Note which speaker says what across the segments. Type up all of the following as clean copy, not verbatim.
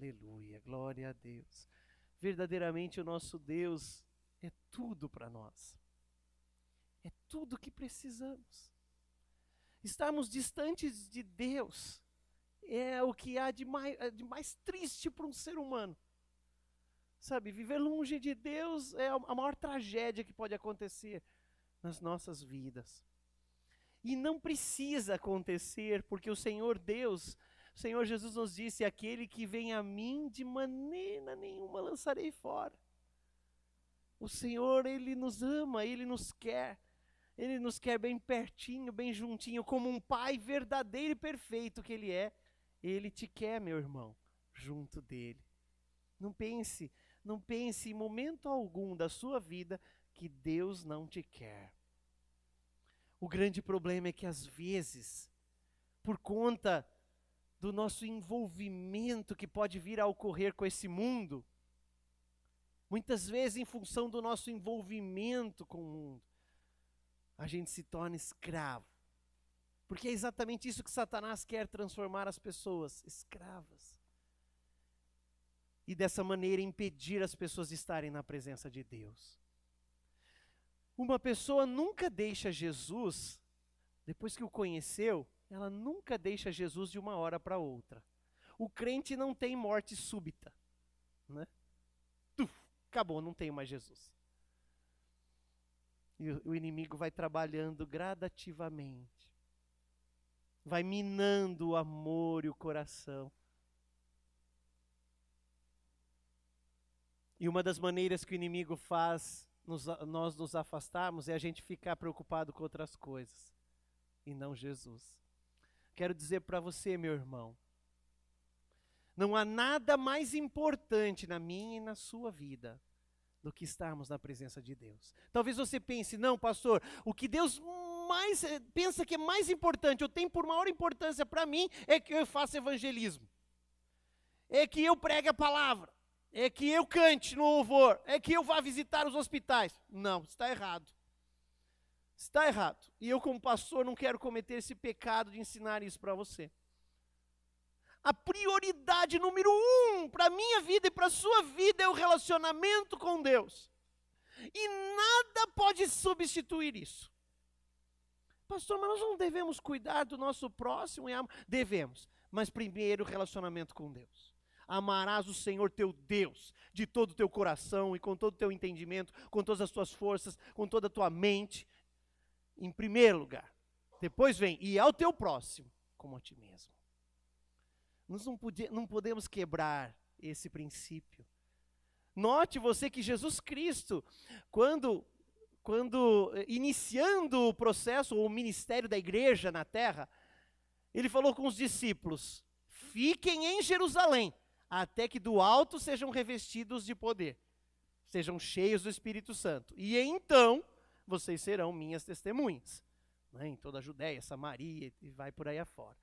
Speaker 1: Aleluia, glória a Deus. Verdadeiramente o nosso Deus é tudo para nós. É tudo o que precisamos. Estarmos distantes de Deus é o que há de mais triste para um ser humano. Sabe, viver longe de Deus é a maior tragédia que pode acontecer nas nossas vidas. E não precisa acontecer, porque o Senhor Deus, o Senhor Jesus nos disse: aquele que vem a mim, de maneira nenhuma lançarei fora. O Senhor, Ele nos ama, Ele nos quer bem pertinho, bem juntinho, como um Pai verdadeiro e perfeito que Ele é. Ele te quer, meu irmão, junto dEle. Não pense em momento algum da sua vida que Deus não te quer. O grande problema é que às vezes, por conta do nosso envolvimento que pode vir a ocorrer com esse mundo, muitas vezes em função do nosso envolvimento com o mundo, a gente se torna escravo. Porque é exatamente isso que Satanás quer transformar as pessoas, escravas. E dessa maneira impedir as pessoas de estarem na presença de Deus. Uma pessoa nunca deixa Jesus, depois que o conheceu, ela nunca deixa Jesus de uma hora para outra. O crente não tem morte súbita, né? Acabou, não tenho mais Jesus. E o inimigo vai trabalhando gradativamente. Vai minando o amor e o coração. E uma das maneiras que o inimigo faz nós nos afastarmos é a gente ficar preocupado com outras coisas e não Jesus. Quero dizer para você, meu irmão, não há nada mais importante na minha e na sua vida do que estarmos na presença de Deus. Talvez você pense: não, pastor, o que Deus mais pensa que é mais importante, eu tenho por maior importância para mim, é que eu faça evangelismo, é que eu pregue a palavra, é que eu cante no louvor, é que eu vá visitar os hospitais. Não, está errado. Está errado. E eu, como pastor, não quero cometer esse pecado de ensinar isso para você. A prioridade número 1 para a minha vida e para a sua vida é o relacionamento com Deus. E nada pode substituir isso. Pastor, mas nós não devemos cuidar do nosso próximo? Devemos, mas primeiro o relacionamento com Deus. Amarás o Senhor teu Deus de todo o teu coração e com todo o teu entendimento, com todas as tuas forças, com toda a tua mente, em primeiro lugar. Depois vem, e ao teu próximo, como a ti mesmo. Nós não podemos quebrar esse princípio. Note você que Jesus Cristo, quando iniciando o processo, ou o ministério da igreja na terra, ele falou com os discípulos: fiquem em Jerusalém, até que do alto sejam revestidos de poder, sejam cheios do Espírito Santo. E então, vocês serão minhas testemunhas, né, em toda a Judéia, Samaria, e vai por aí afora.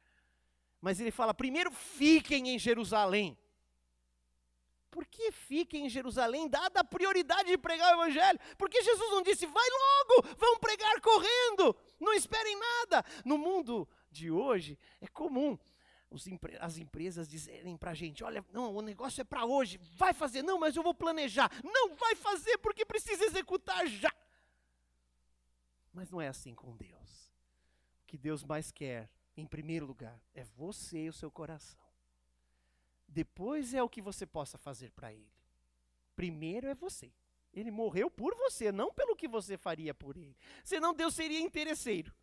Speaker 1: Mas ele fala: primeiro fiquem em Jerusalém. Por que fiquem em Jerusalém, dada a prioridade de pregar o evangelho? Porque Jesus não disse: vai logo, vão pregar correndo, não esperem nada. No mundo de hoje, é comum as empresas dizerem para a gente: olha, não, o negócio é para hoje, vai fazer. Não, mas eu vou planejar. Não, vai fazer porque precisa executar já. Mas não é assim com Deus. O que Deus mais quer, em primeiro lugar, é você e o seu coração. Depois é o que você possa fazer para Ele. Primeiro é você. Ele morreu por você, não pelo que você faria por Ele. Senão Deus seria interesseiro.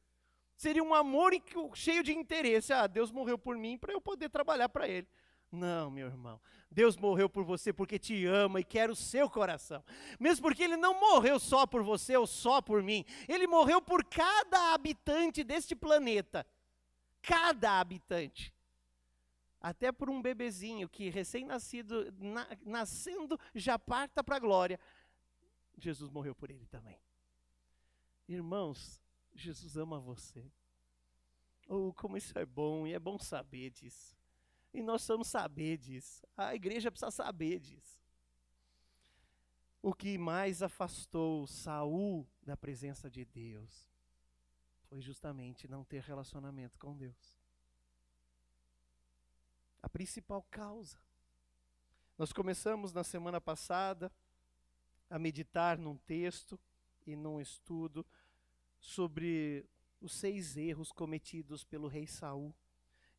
Speaker 1: Seria um amor cheio de interesse. Ah, Deus morreu por mim para eu poder trabalhar para Ele. Não, meu irmão. Deus morreu por você porque te ama e quer o seu coração. Mesmo porque Ele não morreu só por você ou só por mim. Ele morreu por cada habitante deste planeta. Cada habitante. Até por um bebezinho que recém-nascido, nascendo, já parta para a glória. Jesus morreu por ele também. Irmãos, Jesus ama você. Oh, como isso é bom, e é bom saber disso. E nós precisamos saber disso. A igreja precisa saber disso. O que mais afastou Saul da presença de Deus foi justamente não ter relacionamento com Deus. A principal causa. Nós começamos na semana passada a meditar num texto e num estudo sobre os 6 erros cometidos pelo rei Saul.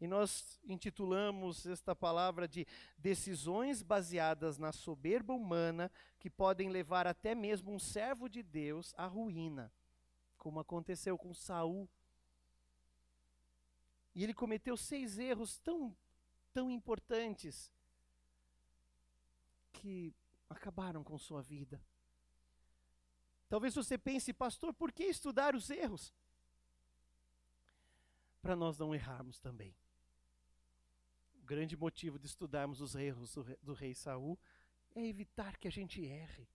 Speaker 1: E nós intitulamos esta palavra de decisões baseadas na soberba humana que podem levar até mesmo um servo de Deus à ruína, como aconteceu com Saul. E ele cometeu 6 erros tão importantes que acabaram com sua vida. Talvez você pense, pastor, por que estudar os erros? Para nós não errarmos também. O grande motivo de estudarmos os erros do rei Saul é evitar que a gente erre.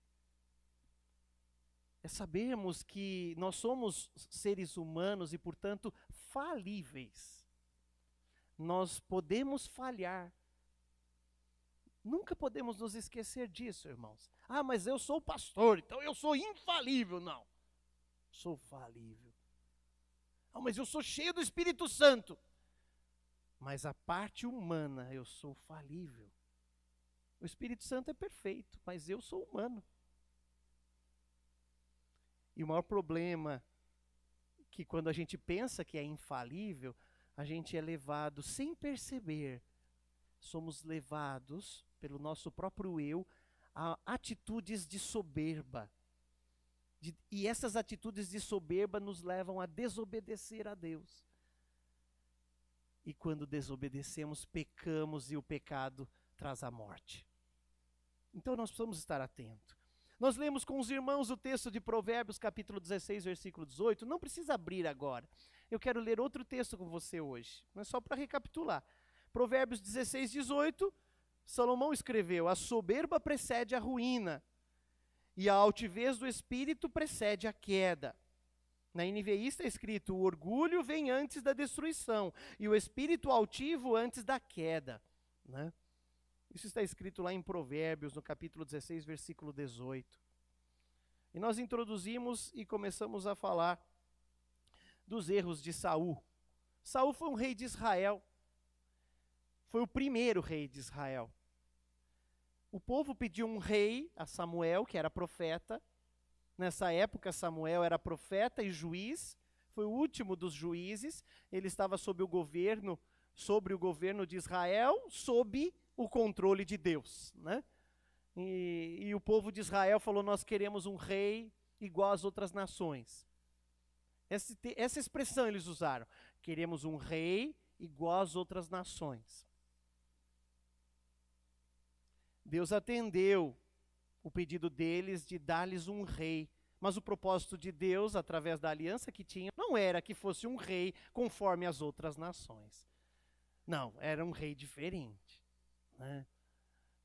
Speaker 1: É sabermos que nós somos seres humanos e, portanto, falíveis. Nós podemos falhar. Nunca podemos nos esquecer disso, irmãos. Ah, mas eu sou pastor, então eu sou infalível. Não, sou falível. Ah, mas eu sou cheio do Espírito Santo. Mas a parte humana, eu sou falível. O Espírito Santo é perfeito, mas eu sou humano. E o maior problema é que quando a gente pensa que é infalível, a gente é levado sem perceber. Somos levados pelo nosso próprio eu a atitudes de soberba. E essas atitudes de soberba nos levam a desobedecer a Deus. E quando desobedecemos, pecamos e o pecado traz a morte. Então nós precisamos estar atentos. Nós lemos com os irmãos o texto de Provérbios, capítulo 16, versículo 18. Não precisa abrir agora. Eu quero ler outro texto com você hoje, mas só para recapitular. Provérbios 16, 18, Salomão escreveu: a soberba precede a ruína, e a altivez do espírito precede a queda. Na NVI está escrito: o orgulho vem antes da destruição, e o espírito altivo antes da queda. Né? Isso está escrito lá em Provérbios, no capítulo 16, versículo 18. E nós introduzimos e começamos a falar dos erros de Saul. Saul foi um rei de Israel. Foi o primeiro rei de Israel. O povo pediu um rei a Samuel, que era profeta. Nessa época, Samuel era profeta e juiz. Foi o último dos juízes. Ele estava sobre o governo de Israel, sob o controle de Deus. Né? E o povo de Israel falou: nós queremos um rei igual às outras nações. Essa expressão eles usaram. Queremos um rei igual às outras nações. Deus atendeu o pedido deles de dar-lhes um rei. Mas o propósito de Deus, através da aliança que tinha, não era que fosse um rei conforme as outras nações. Não, era um rei diferente. Né?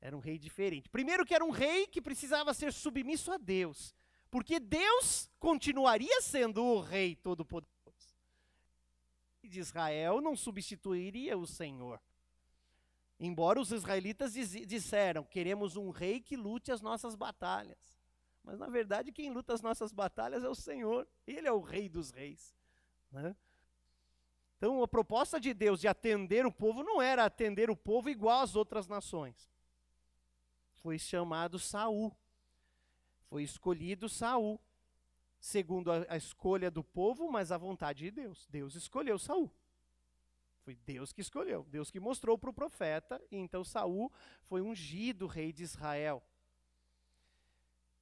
Speaker 1: Era um rei diferente. Primeiro que era um rei que precisava ser submisso a Deus. Porque Deus continuaria sendo o rei todo-poderoso. E de Israel não substituiria o Senhor. Embora os israelitas disseram: queremos um rei que lute as nossas batalhas. Mas na verdade quem luta as nossas batalhas é o Senhor. Ele é o rei dos reis. Né? Então a proposta de Deus de atender o povo não era atender o povo igual às outras nações. Foi chamado Saul. Foi escolhido Saul. Segundo a escolha do povo, mas a vontade de Deus. Deus escolheu Saul. Foi Deus que escolheu, Deus que mostrou para o profeta, e então Saul foi ungido rei de Israel.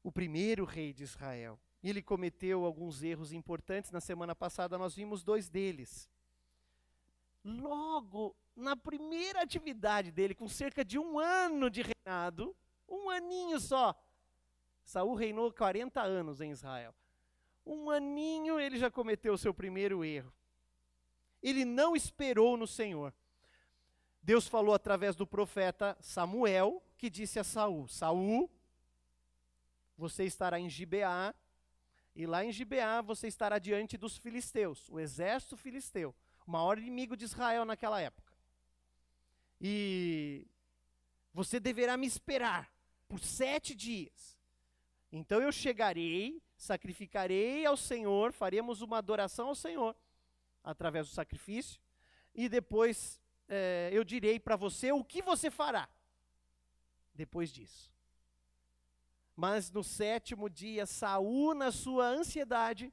Speaker 1: O primeiro rei de Israel. Ele cometeu alguns erros importantes. Na semana passada nós vimos 2 deles. Logo, na primeira atividade dele, com cerca de 1 ano de reinado, 1 aninho só, Saul reinou 40 anos em Israel. 1 aninho ele já cometeu o seu primeiro erro. Ele não esperou no Senhor. Deus falou através do profeta Samuel, que disse a Saul: Saul, você estará em Gibeá, e lá em Gibeá você estará diante dos filisteus, o exército filisteu, o maior inimigo de Israel naquela época. E você deverá me esperar por 7 dias. Então eu chegarei, sacrificarei ao Senhor, faremos uma adoração ao Senhor, através do sacrifício, e depois eu direi para você o que você fará. depois disso. Mas no 7º dia, Saul, na sua ansiedade,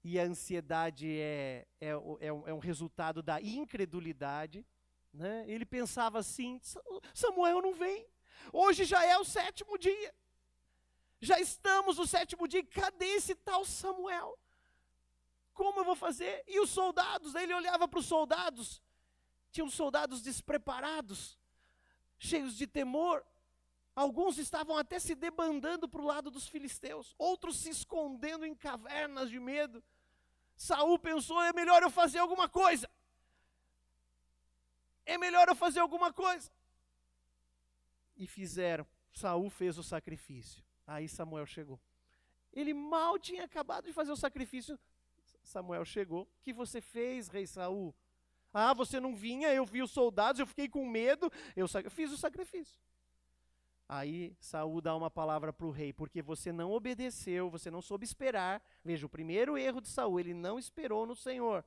Speaker 1: e a ansiedade é um resultado da incredulidade, né? Ele pensava assim: Samuel não vem, hoje já é o 7º dia, já estamos no 7º dia, cadê esse tal Samuel? Como eu vou fazer? E os soldados, ele olhava para os soldados, tinham soldados despreparados, cheios de temor. Alguns estavam até se debandando para o lado dos filisteus, outros se escondendo em cavernas de medo. Saul pensou: é melhor eu fazer alguma coisa. É melhor eu fazer alguma coisa. E fizeram. Saul fez o sacrifício. Aí Samuel chegou. Ele mal tinha acabado de fazer o sacrifício. Samuel chegou. O que você fez, rei Saul? Ah, você não vinha, eu vi os soldados, eu fiquei com medo, eu fiz o sacrifício. Aí Saul dá uma palavra para o rei: porque você não obedeceu, você não soube esperar. Veja, o primeiro erro de Saul, ele não esperou no Senhor.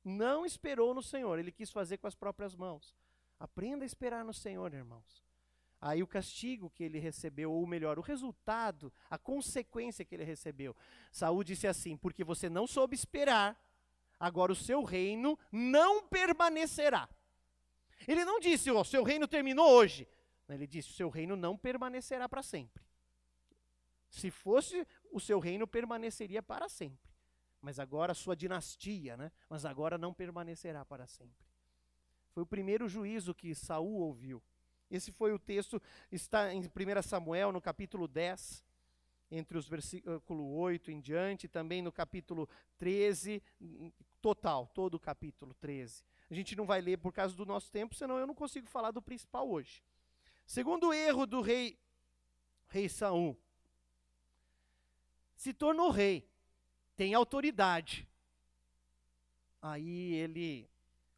Speaker 1: Não esperou no Senhor, ele quis fazer com as próprias mãos. Aprenda a esperar no Senhor, irmãos. Aí o castigo que ele recebeu, ou melhor, o resultado, a consequência que ele recebeu. Saul disse assim: porque você não soube esperar, agora o seu reino não permanecerá. Ele não disse: o seu reino terminou hoje. Ele disse: o seu reino não permanecerá para sempre. Se fosse, o seu reino permaneceria para sempre. Mas agora a sua dinastia, né? Mas agora não permanecerá para sempre. Foi o primeiro juízo que Saul ouviu. Esse foi o texto, está em 1 Samuel, no capítulo 10, entre os versículos 8 em diante, também no capítulo 13, total, todo o capítulo 13. A gente não vai ler por causa do nosso tempo, senão eu não consigo falar do principal hoje. Segundo erro do rei Saul, se tornou rei, tem autoridade. Aí ele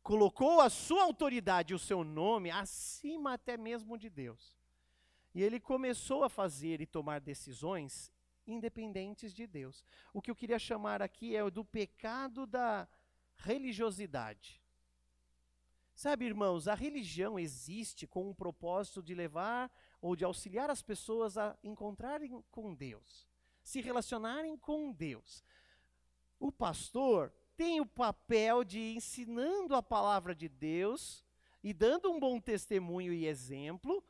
Speaker 1: colocou a sua autoridade, o seu nome, acima até mesmo de Deus. E ele começou a fazer e tomar decisões independentes de Deus. O que eu queria chamar aqui é do pecado da religiosidade. Sabe, irmãos, a religião existe com o propósito de levar ou de auxiliar as pessoas a encontrarem com Deus, se relacionarem com Deus. O pastor tem o papel de, ensinando a palavra de Deus e dando um bom testemunho e exemplo,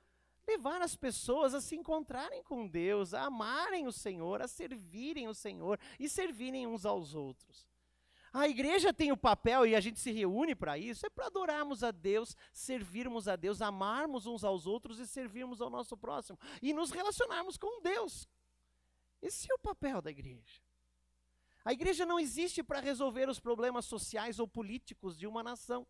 Speaker 1: levar as pessoas a se encontrarem com Deus, a amarem o Senhor, a servirem o Senhor e servirem uns aos outros. A igreja tem o papel, e a gente se reúne para isso, é para adorarmos a Deus, servirmos a Deus, amarmos uns aos outros e servirmos ao nosso próximo. E nos relacionarmos com Deus. Esse é o papel da igreja. A igreja não existe para resolver os problemas sociais ou políticos de uma nação.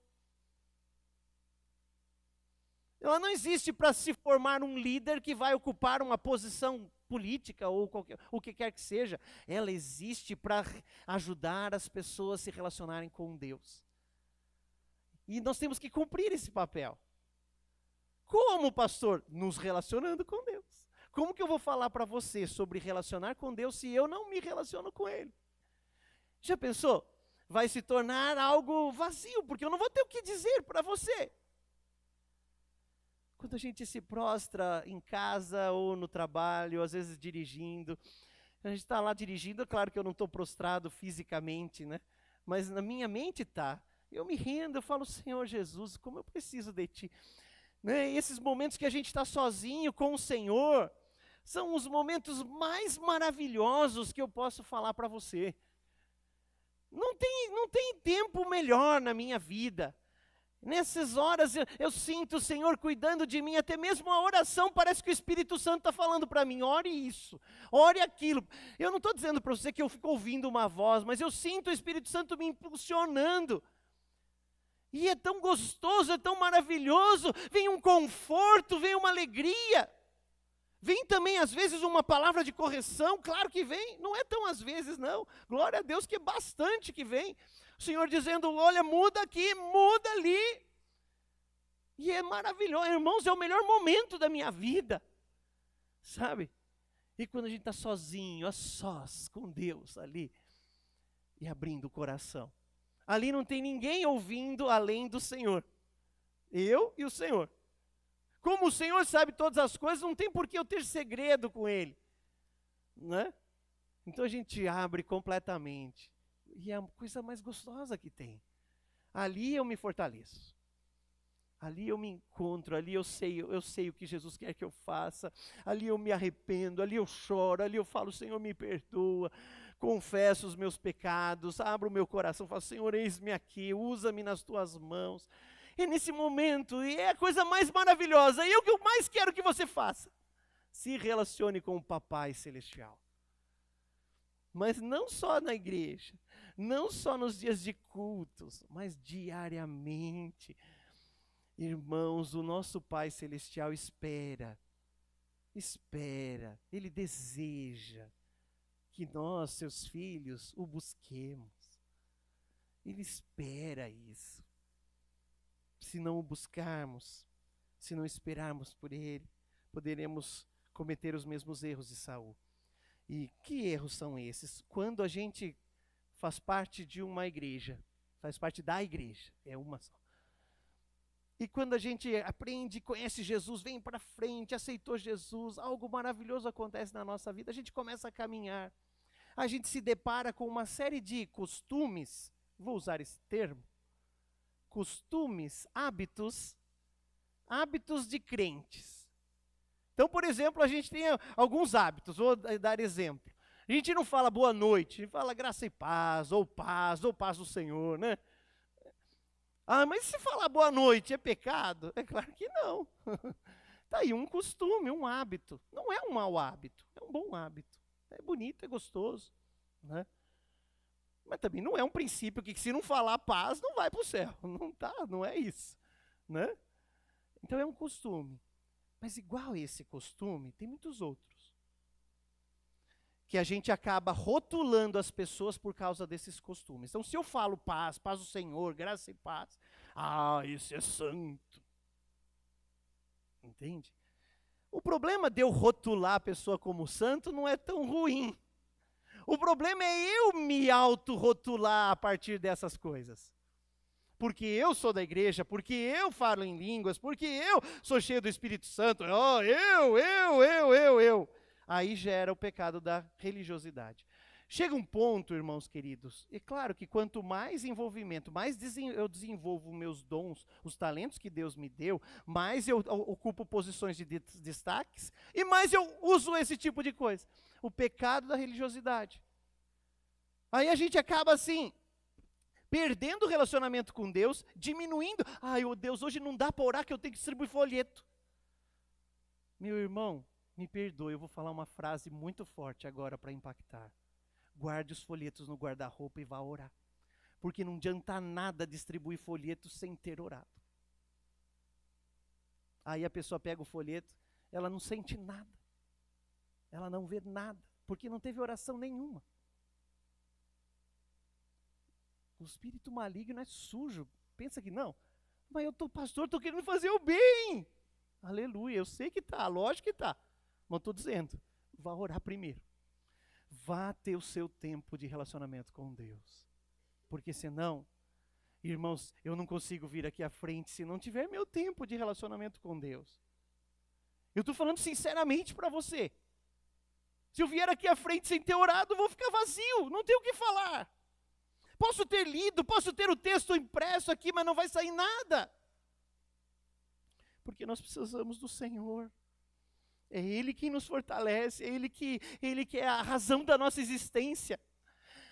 Speaker 1: Ela não existe para se formar um líder que vai ocupar uma posição política ou o que quer que seja. Ela existe para ajudar as pessoas a se relacionarem com Deus. E nós temos que cumprir esse papel. Como, pastor? Nos relacionando com Deus. Como que eu vou falar para você sobre relacionar com Deus se eu não me relaciono com Ele? Já pensou? Vai se tornar algo vazio, porque eu não vou ter o que dizer para você. Quando a gente se prostra em casa ou no trabalho, às vezes dirigindo, a gente está lá dirigindo, claro que eu não estou prostrado fisicamente, né? Mas na minha mente está. Eu me rendo, eu falo: Senhor Jesus, como eu preciso de Ti. Né? E esses momentos que a gente está sozinho com o Senhor, são os momentos mais maravilhosos que eu posso falar para você. Não tem tempo melhor na minha vida. Nessas horas eu sinto o Senhor cuidando de mim, até mesmo a oração parece que o Espírito Santo está falando para mim: ore isso, ore aquilo. Eu não estou dizendo para você que eu fico ouvindo uma voz, mas eu sinto o Espírito Santo me impulsionando. E é tão gostoso, é tão maravilhoso, vem um conforto, vem uma alegria. Vem também às vezes uma palavra de correção, claro que vem, não é tão às vezes não, glória a Deus que é bastante que vem. O Senhor dizendo: olha, muda aqui, muda ali. E é maravilhoso, irmãos, é o melhor momento da minha vida, sabe? E quando a gente está sozinho, a sós com Deus ali, e abrindo o coração. Ali não tem ninguém ouvindo além do Senhor, eu e o Senhor. Como o Senhor sabe todas as coisas, não tem por que eu ter segredo com Ele, né? Então a gente abre completamente, e é a coisa mais gostosa que tem. Ali eu me fortaleço, ali eu me encontro, ali eu sei o que Jesus quer que eu faça, ali eu me arrependo, ali eu choro, ali eu falo, Senhor, me perdoa, confesso os meus pecados, abro o meu coração, falo, Senhor, eis-me aqui, usa-me nas tuas mãos. E nesse momento, e é a coisa mais maravilhosa, e é o que eu mais quero que você faça, se relacione com o Papai Celestial. Mas não só na igreja, não só nos dias de cultos, mas diariamente. Irmãos, o nosso Pai Celestial espera, Ele deseja que nós, seus filhos, o busquemos. Ele espera isso. Se não o buscarmos, se não esperarmos por Ele, poderemos cometer os mesmos erros de Saul. E que erros são esses? Quando a gente faz parte de uma igreja, faz parte da igreja, é uma só. E quando a gente aprende, conhece Jesus, vem para frente, aceitou Jesus, algo maravilhoso acontece na nossa vida, a gente começa a caminhar. A gente se depara com uma série de costumes, vou usar esse termo, costumes, hábitos de crentes. Então, por exemplo, a gente tem alguns hábitos, vou dar exemplo. A gente não fala boa noite, a gente fala graça e paz, ou paz do Senhor, né? Ah, mas se falar boa noite é pecado? É claro que não. Está aí um costume, um hábito. Não é um mau hábito, é um bom hábito. É bonito, é gostoso, né? Mas também não é um princípio que se não falar paz, não vai para o céu. Não é isso, né? Então é um costume. Mas igual esse costume, tem muitos outros. Que a gente acaba rotulando as pessoas por causa desses costumes. Então, se eu falo paz do Senhor, graça e paz, esse é santo. Entende? O problema de eu rotular a pessoa como santo não é tão ruim. O problema é eu me auto-rotular a partir dessas coisas. Porque eu sou da igreja, porque eu falo em línguas, porque eu sou cheio do Espírito Santo, eu. Aí gera o pecado da religiosidade. Chega um ponto, irmãos queridos, é claro que quanto mais envolvimento, mais eu desenvolvo meus dons, os talentos que Deus me deu, mais eu ocupo posições de destaques e mais eu uso esse tipo de coisa. O pecado da religiosidade. Aí a gente acaba assim, perdendo o relacionamento com Deus, diminuindo. Deus, hoje não dá para orar que eu tenho que distribuir folheto. Meu irmão, me perdoe, eu vou falar uma frase muito forte agora para impactar. Guarde os folhetos no guarda-roupa e vá orar. Porque não adianta nada distribuir folhetos sem ter orado. Aí a pessoa pega o folheto, ela não sente nada. Ela não vê nada, porque não teve oração nenhuma. O espírito maligno é sujo. Pensa que não. Mas pastor, estou querendo fazer o bem. Aleluia, eu sei que está, lógico que está. Mas estou dizendo, vá orar primeiro. Vá ter o seu tempo de relacionamento com Deus. Porque senão, irmãos, eu não consigo vir aqui à frente se não tiver meu tempo de relacionamento com Deus. Eu estou falando sinceramente para você. Se eu vier aqui à frente sem ter orado, eu vou ficar vazio, não tenho o que falar. Posso ter lido, posso ter o texto impresso aqui, mas não vai sair nada. Porque nós precisamos do Senhor. É Ele quem nos fortalece, é Ele que é a razão da nossa existência.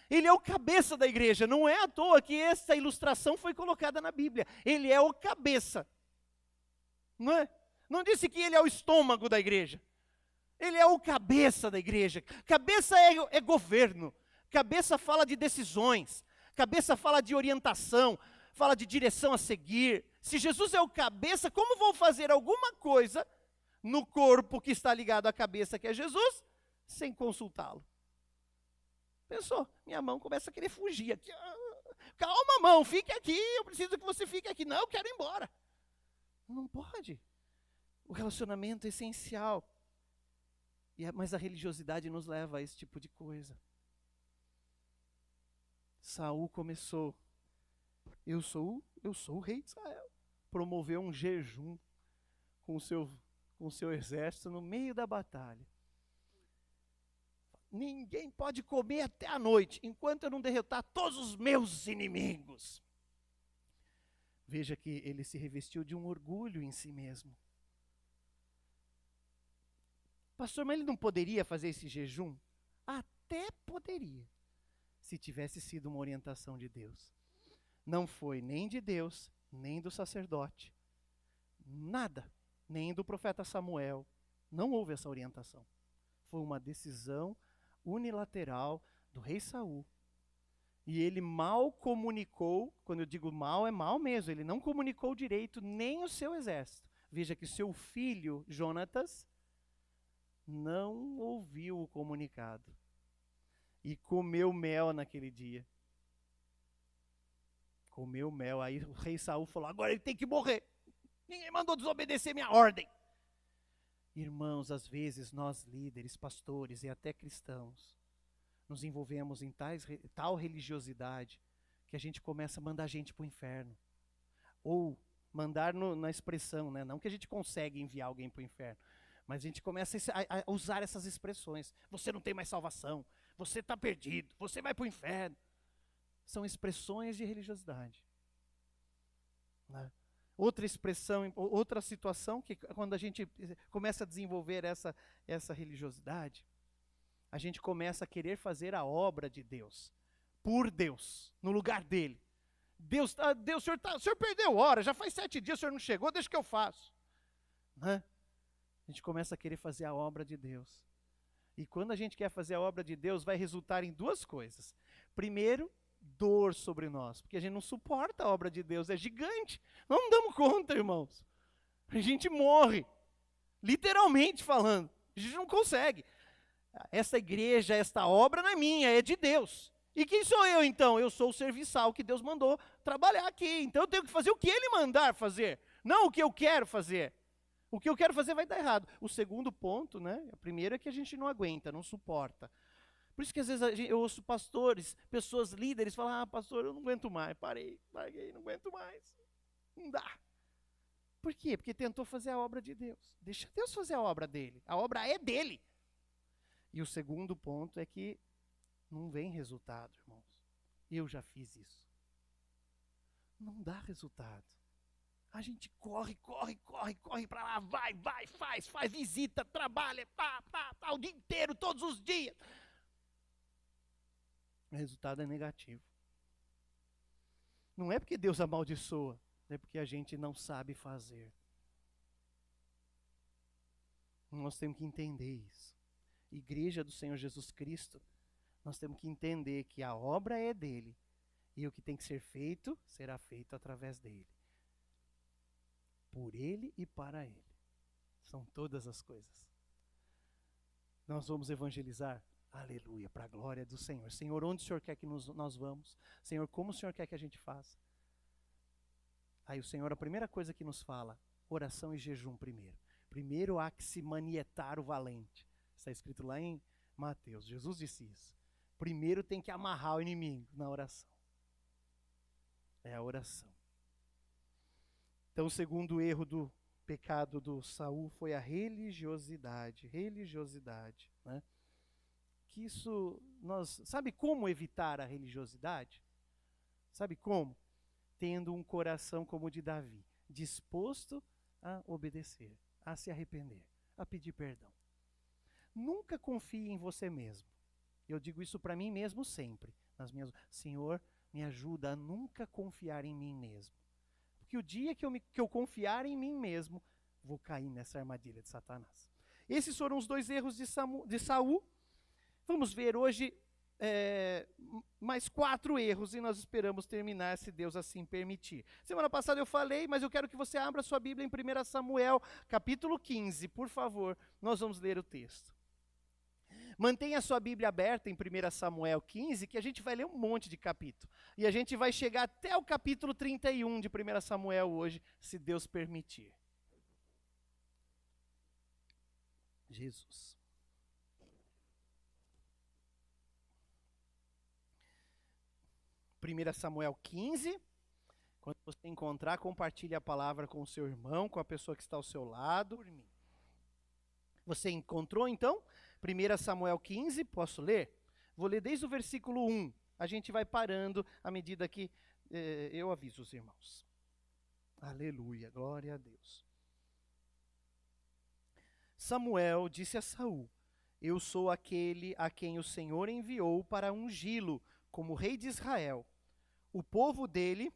Speaker 1: Ele é o cabeça da igreja, não é à toa que essa ilustração foi colocada na Bíblia. Ele é o cabeça. Não é? Não disse que Ele é o estômago da igreja. Ele é o cabeça da igreja. Cabeça é governo. Cabeça fala de decisões. Cabeça fala de orientação. Fala de direção a seguir. Se Jesus é o cabeça, como vou fazer alguma coisa no corpo que está ligado à cabeça, que é Jesus, sem consultá-lo? Pensou? Minha mão começa a querer fugir aqui. Calma, mão, fique aqui. Eu preciso que você fique aqui. Não, eu quero ir embora. Não pode. O relacionamento é essencial. Mas a religiosidade nos leva a esse tipo de coisa. Saul começou. Eu sou o rei de Israel. Promoveu um jejum com o seu exército no meio da batalha. Ninguém pode comer até a noite, enquanto eu não derrotar todos os meus inimigos. Veja que ele se revestiu de um orgulho em si mesmo. Pastor, mas ele não poderia fazer esse jejum? Até poderia, se tivesse sido uma orientação de Deus. Não foi nem de Deus, nem do sacerdote. Nada, nem do profeta Samuel. Não houve essa orientação. Foi uma decisão unilateral do rei Saul. E ele mal comunicou, quando eu digo mal, é mal mesmo, ele não comunicou direito nem o seu exército. Veja que seu filho, Jonatas, não ouviu o comunicado. E comeu mel naquele dia. Comeu mel, aí o rei Saul falou, agora ele tem que morrer. Ninguém mandou desobedecer minha ordem. Irmãos, às vezes nós líderes, pastores e até cristãos, nos envolvemos em tal religiosidade que a gente começa a mandar gente para o inferno. Ou mandar na expressão, né? Não que a gente consegue enviar alguém para o inferno, mas a gente começa a usar essas expressões. Você não tem mais salvação, você está perdido, você vai para o inferno. São expressões de religiosidade. Né? Outra expressão, outra situação, que quando a gente começa a desenvolver essa religiosidade, a gente começa a querer fazer a obra de Deus, por Deus, no lugar dele. Deus, o senhor perdeu hora, já faz 7 dias, o senhor não chegou, deixa que eu faço. Né? A gente começa a querer fazer a obra de Deus. E quando a gente quer fazer a obra de Deus, vai resultar em 2 coisas. Primeiro, dor sobre nós, porque a gente não suporta a obra de Deus, é gigante. Não damos conta, irmãos. A gente morre, literalmente falando. A gente não consegue. Essa igreja, esta obra não é minha, é de Deus. E quem sou eu então? Eu sou o serviçal que Deus mandou trabalhar aqui. Então eu tenho que fazer o que Ele mandar fazer, não o que eu quero fazer. O que eu quero fazer vai dar errado. O segundo ponto, né? O primeiro é que a gente não aguenta, não suporta. Por isso que às vezes eu ouço pastores, pessoas líderes, falar, pastor, eu não aguento mais, larguei, não aguento mais. Não dá. Por quê? Porque tentou fazer a obra de Deus. Deixa Deus fazer a obra dele. A obra é dele. E o segundo ponto é que não vem resultado, irmãos. Eu já fiz isso. Não dá resultado. A gente corre para lá, vai, faz, visita, trabalha, o dia inteiro, todos os dias. O resultado é negativo. Não é porque Deus amaldiçoa, é porque a gente não sabe fazer. Nós temos que entender isso. Igreja do Senhor Jesus Cristo, nós temos que entender que a obra é dele e o que tem que ser feito será feito através dele. Por ele e para ele. São todas as coisas. Nós vamos evangelizar? Aleluia, para a glória do Senhor. Senhor, onde o Senhor quer que nós vamos? Senhor, como o Senhor quer que a gente faça? Aí o Senhor, a primeira coisa que nos fala, oração e jejum primeiro. Primeiro há que se manietar o valente. Está escrito lá em Mateus. Jesus disse isso. Primeiro tem que amarrar o inimigo na oração. É a oração. Então, o segundo erro do pecado do Saul foi a religiosidade. Religiosidade, né? Que isso, sabe como evitar a religiosidade? Sabe como? Tendo um coração como o de Davi, disposto a obedecer, a se arrepender, a pedir perdão. Nunca confie em você mesmo. Eu digo isso para mim mesmo sempre. Senhor, me ajuda a nunca confiar em mim mesmo. Porque o dia que eu confiar em mim mesmo, vou cair nessa armadilha de Satanás. Esses foram os 2 erros de Saul. Vamos ver hoje mais 4 erros e nós esperamos terminar, se Deus assim permitir. Semana passada eu falei, mas eu quero que você abra sua Bíblia em 1 Samuel, capítulo 15, por favor. Nós vamos ler o texto. Mantenha a sua Bíblia aberta em 1 Samuel 15, que a gente vai ler um monte de capítulo. E a gente vai chegar até o capítulo 31 de 1 Samuel hoje, se Deus permitir. Jesus. Primeira Samuel 15, quando você encontrar, compartilhe a palavra com o seu irmão, com a pessoa que está ao seu lado. Você encontrou, então? 1 Samuel 15, posso ler? Vou ler desde o versículo 1. A gente vai parando à medida que eu aviso os irmãos. Aleluia, glória a Deus. Samuel disse a Saul: eu sou aquele a quem o Senhor enviou para ungí-lo como rei de Israel. O povo dele,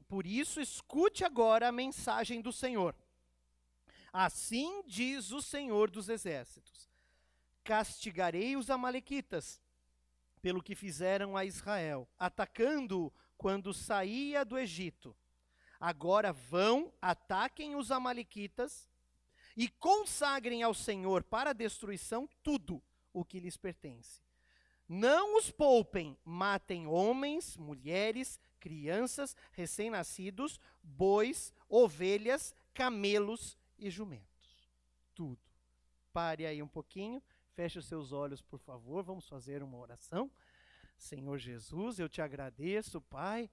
Speaker 1: por isso escute agora a mensagem do Senhor. Assim diz o Senhor dos Exércitos: castigarei os amalequitas pelo que fizeram a Israel, atacando-o quando saía do Egito. Agora vão, ataquem os amalequitas e consagrem ao Senhor para a destruição tudo o que lhes pertence. Não os poupem, matem homens, mulheres, crianças, recém-nascidos, bois, ovelhas, camelos e jumentos. Tudo. Pare aí um pouquinho, feche os seus olhos, por favor, vamos fazer uma oração. Senhor Jesus, eu te agradeço, Pai,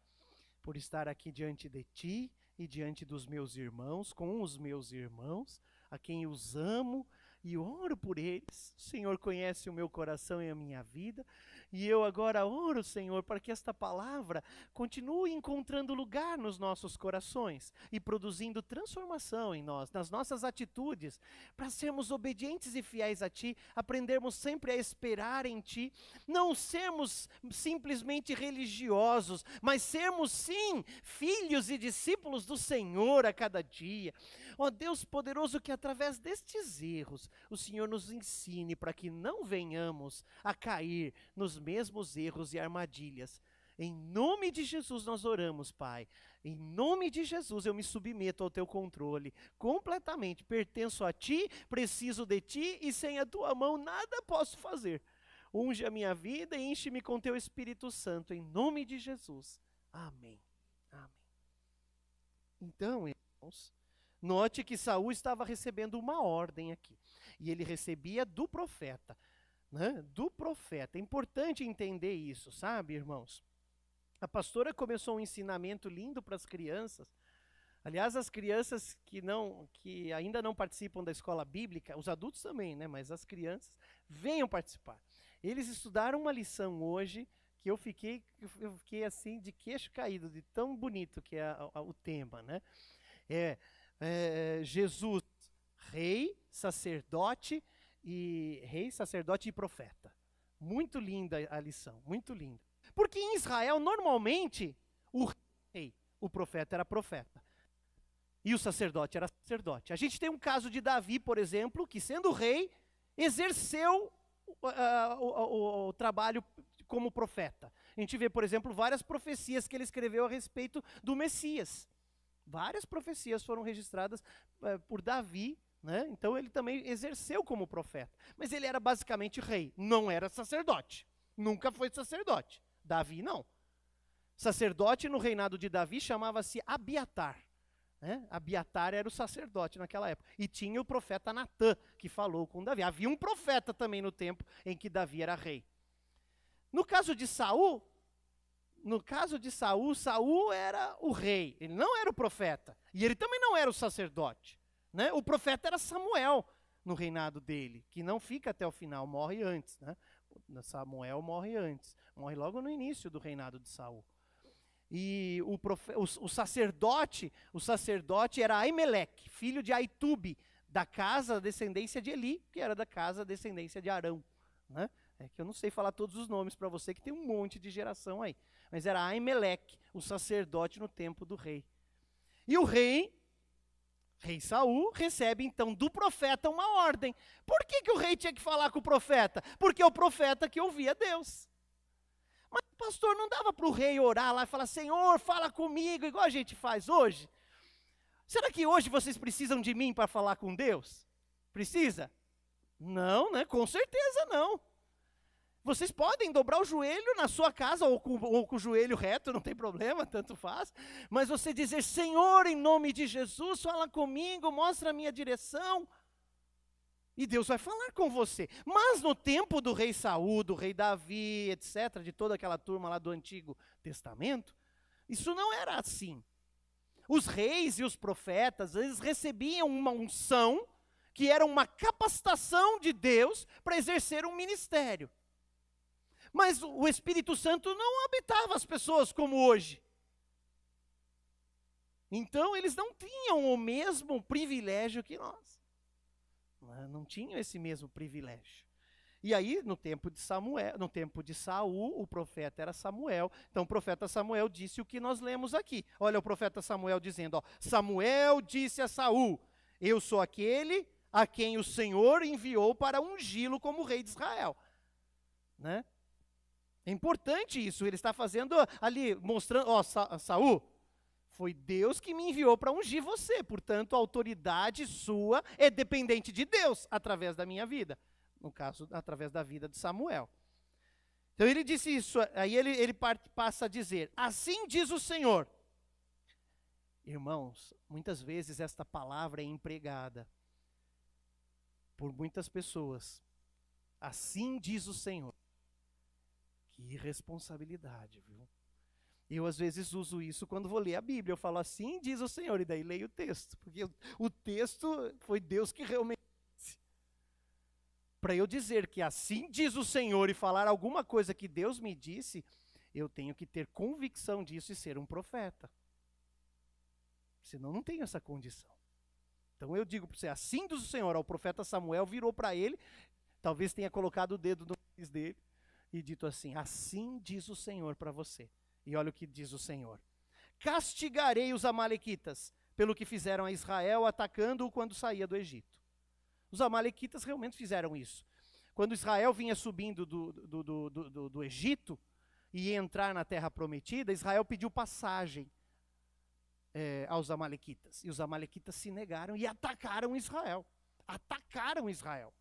Speaker 1: por estar aqui diante de Ti e diante dos meus irmãos, com os meus irmãos, a quem os amo e oro por eles. O Senhor conhece o meu coração e a minha vida, e eu agora oro, Senhor, para que esta palavra continue encontrando lugar nos nossos corações e produzindo transformação em nós, nas nossas atitudes, para sermos obedientes e fiéis a Ti, aprendermos sempre a esperar em Ti, não sermos simplesmente religiosos, mas sermos sim filhos e discípulos do Senhor a cada dia. Ó Deus poderoso, que através destes erros o Senhor nos ensine para que não venhamos a cair nos mesmos erros e armadilhas. Em nome de Jesus nós oramos, Pai. Em nome de Jesus eu me submeto ao Teu controle completamente. Pertenço a Ti, preciso de Ti e sem a Tua mão nada posso fazer. Unge a minha vida e enche-me com Teu Espírito Santo. Em nome de Jesus. Amém. Amém. Então, irmãos, note que Saul estava recebendo uma ordem aqui. E ele recebia do profeta, né? Do profeta. É importante entender isso, sabe, irmãos? A pastora começou um ensinamento lindo para as crianças. Aliás, as crianças que ainda não participam da escola bíblica, os adultos também, né? Mas as crianças, venham participar. Eles estudaram uma lição hoje que eu fiquei assim de queixo caído, de tão bonito que é o tema, né? Jesus, rei, sacerdote e profeta. Muito linda a lição, muito linda. Porque em Israel, normalmente, o profeta era profeta. E o sacerdote era sacerdote. A gente tem um caso de Davi, por exemplo, que sendo rei, exerceu o trabalho como profeta. A gente vê, por exemplo, várias profecias que ele escreveu a respeito do Messias. Várias profecias foram registradas por Davi, né? Então ele também exerceu como profeta. Mas ele era basicamente rei, não era sacerdote. Nunca foi sacerdote. Davi não. Sacerdote no reinado de Davi chamava-se Abiatar. Né? Abiatar era o sacerdote naquela época. E tinha o profeta Natã, que falou com Davi. Havia um profeta também no tempo em que Davi era rei. No caso de Saul, Saul era o rei, ele não era o profeta, e ele também não era o sacerdote, né? O profeta era Samuel no reinado dele, que não fica até o final, morre antes, né? Samuel morre antes, morre logo no início do reinado de Saul. E o sacerdote era Aimeleque, filho de Aitube, da casa descendência de Eli, que era da casa descendência de Arão, né? É que eu não sei falar todos os nomes para você, que tem um monte de geração aí. Mas era Aimeleque, o sacerdote no tempo do rei. E o rei Saul, recebe então do profeta uma ordem. Por que o rei tinha que falar com o profeta? Porque é o profeta que ouvia Deus. Mas, pastor, não dava para o rei orar lá e falar: Senhor, fala comigo, igual a gente faz hoje? Será que hoje vocês precisam de mim para falar com Deus? Precisa? Não, né? Com certeza não. Vocês podem dobrar o joelho na sua casa, ou com o joelho reto, não tem problema, tanto faz. Mas você dizer: Senhor, em nome de Jesus, fala comigo, mostra a minha direção. E Deus vai falar com você. Mas no tempo do rei Saul, do rei Davi, etc., de toda aquela turma lá do Antigo Testamento, isso não era assim. Os reis e os profetas, eles recebiam uma unção, que era uma capacitação de Deus para exercer um ministério. Mas o Espírito Santo não habitava as pessoas como hoje. Então eles não tinham o mesmo privilégio que nós. Não tinham esse mesmo privilégio. E aí, no tempo de Saul, o profeta era Samuel. Então o profeta Samuel disse o que nós lemos aqui. Olha o profeta Samuel dizendo, Samuel disse a Saul, eu sou aquele a quem o Senhor enviou para ungí-lo como rei de Israel. Né? É importante isso, ele está fazendo ali, mostrando, Saul, foi Deus que me enviou para ungir você, portanto a autoridade sua é dependente de Deus, através da minha vida. No caso, através da vida de Samuel. Então ele disse isso, aí ele passa a dizer, assim diz o Senhor. Irmãos, muitas vezes esta palavra é empregada por muitas pessoas. Assim diz o Senhor. Que irresponsabilidade, viu? Eu às vezes uso isso quando vou ler a Bíblia, eu falo assim diz o Senhor, e daí leio o texto, porque o texto foi Deus que realmente disse. Para eu dizer que assim diz o Senhor e falar alguma coisa que Deus me disse, eu tenho que ter convicção disso e ser um profeta. Senão não tenho essa condição. Então eu digo para você, assim diz o Senhor, o profeta Samuel virou para ele, talvez tenha colocado o dedo no nariz dele, e dito assim diz o Senhor para você. E olha o que diz o Senhor. Castigarei os amalequitas pelo que fizeram a Israel, atacando-o quando saía do Egito. Os amalequitas realmente fizeram isso. Quando Israel vinha subindo do Egito e ia entrar na terra prometida, Israel pediu passagem aos amalequitas. E os amalequitas se negaram e atacaram Israel. Atacaram Israel.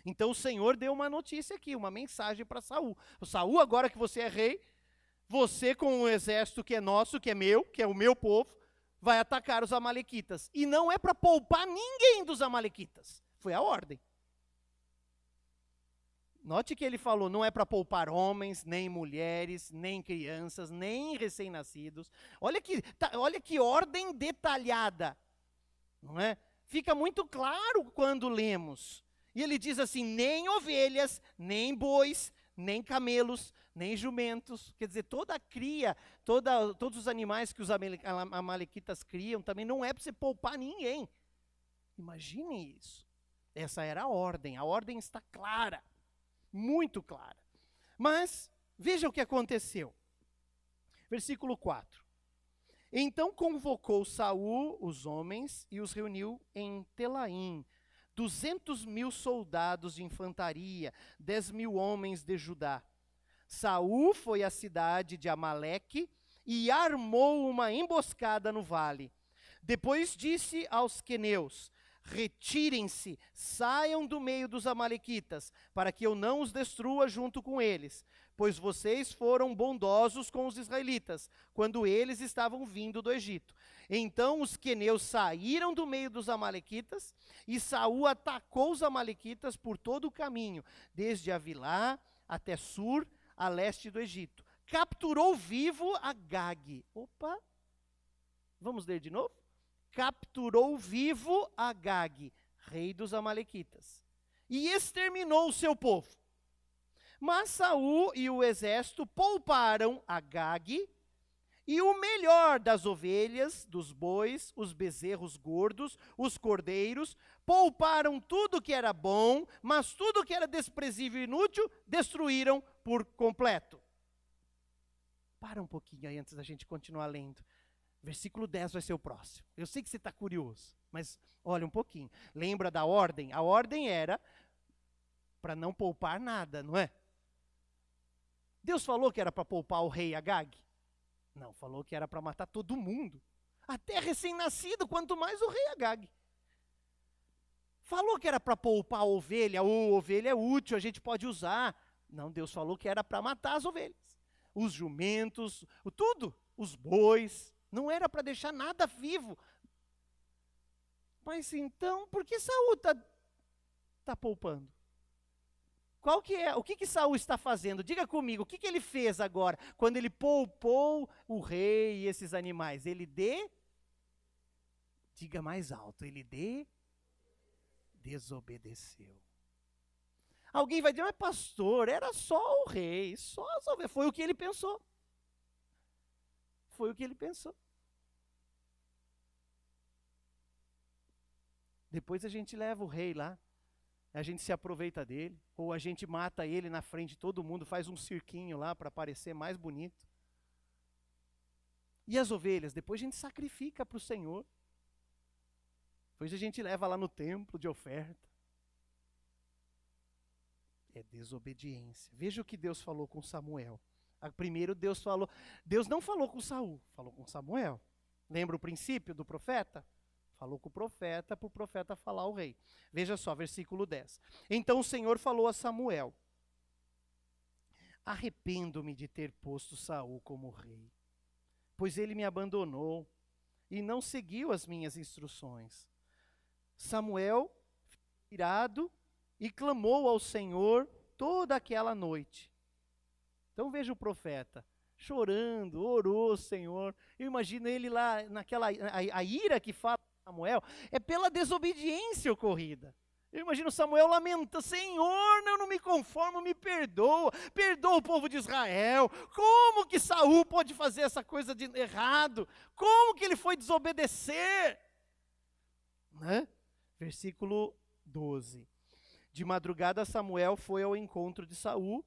Speaker 1: Então o Senhor deu uma notícia aqui, uma mensagem para Saul. Saul, agora que você é rei, você com o exército que é nosso, que é meu, que é o meu povo, vai atacar os amalequitas. E não é para poupar ninguém dos amalequitas. Foi a ordem. Note que ele falou, não é para poupar homens, nem mulheres, nem crianças, nem recém-nascidos. Olha que ordem detalhada. Não é? Fica muito claro quando lemos. E ele diz assim, nem ovelhas, nem bois, nem camelos, nem jumentos. Quer dizer, toda a cria, todos os animais que os amalequitas criam, também não é para você poupar ninguém. Imagine isso. Essa era a ordem está clara, muito clara. Mas, veja o que aconteceu. Versículo 4. Então convocou Saul os homens e os reuniu em Telaim, 200.000 soldados de infantaria, 10.000 homens de Judá. Saul foi à cidade de Amaleque e armou uma emboscada no vale. Depois disse aos queneus, retirem-se, saiam do meio dos amalequitas, para que eu não os destrua junto com eles, pois vocês foram bondosos com os israelitas, quando eles estavam vindo do Egito. Então os queneus saíram do meio dos amalequitas, e Saul atacou os amalequitas por todo o caminho, desde Avilá até Sur, a leste do Egito. Capturou vivo Agag. Opa! Vamos ler de novo? Capturou vivo Agag, rei dos amalequitas, e exterminou o seu povo. Mas Saul e o exército pouparam Agag, e o melhor das ovelhas, dos bois, os bezerros gordos, os cordeiros, pouparam tudo que era bom, mas tudo que era desprezível e inútil, destruíram por completo. Para um pouquinho aí antes da gente continuar lendo. Versículo 10 vai ser o próximo. Eu sei que você está curioso, mas olha um pouquinho. Lembra da ordem? A ordem era para não poupar nada, não é? Deus falou que era para poupar o rei Agag? Não, falou que era para matar todo mundo. Até recém-nascido, quanto mais o rei Agag. Falou que era para poupar a ovelha é útil, a gente pode usar. Não, Deus falou que era para matar as ovelhas. Os jumentos, tudo, os bois. Não era para deixar nada vivo. Mas então, por que Saul está está poupando? Qual que é? O que Saul está fazendo? Diga comigo, o que ele fez agora, quando ele poupou o rei e esses animais? Diga mais alto, desobedeceu. Alguém vai dizer, mas pastor, era só o rei, foi o que ele pensou. Foi o que ele pensou. Depois a gente leva o rei lá, a gente se aproveita dele, ou a gente mata ele na frente de todo mundo, faz um cirquinho lá para parecer mais bonito. E as ovelhas? Depois a gente sacrifica para o Senhor. Depois a gente leva lá no templo de oferta. É desobediência. Veja o que Deus falou com Samuel. Primeiro Deus não falou com Saul, falou com Samuel. Lembra o princípio do profeta? Falou com o profeta, para o profeta falar ao rei. Veja só, versículo 10. Então o Senhor falou a Samuel: arrependo-me de ter posto Saul como rei, pois ele me abandonou e não seguiu as minhas instruções. Samuel, irado, e clamou ao Senhor toda aquela noite. Então veja o profeta, chorando, orou ao Senhor. Eu imagino ele lá, a ira que fala Samuel, é pela desobediência ocorrida. Eu imagino Samuel lamenta: Senhor, eu não me conformo, me perdoa o povo de Israel. Como que Saul pode fazer essa coisa de errado? Como que ele foi desobedecer? Né? Versículo 12. De madrugada Samuel foi ao encontro de Saul,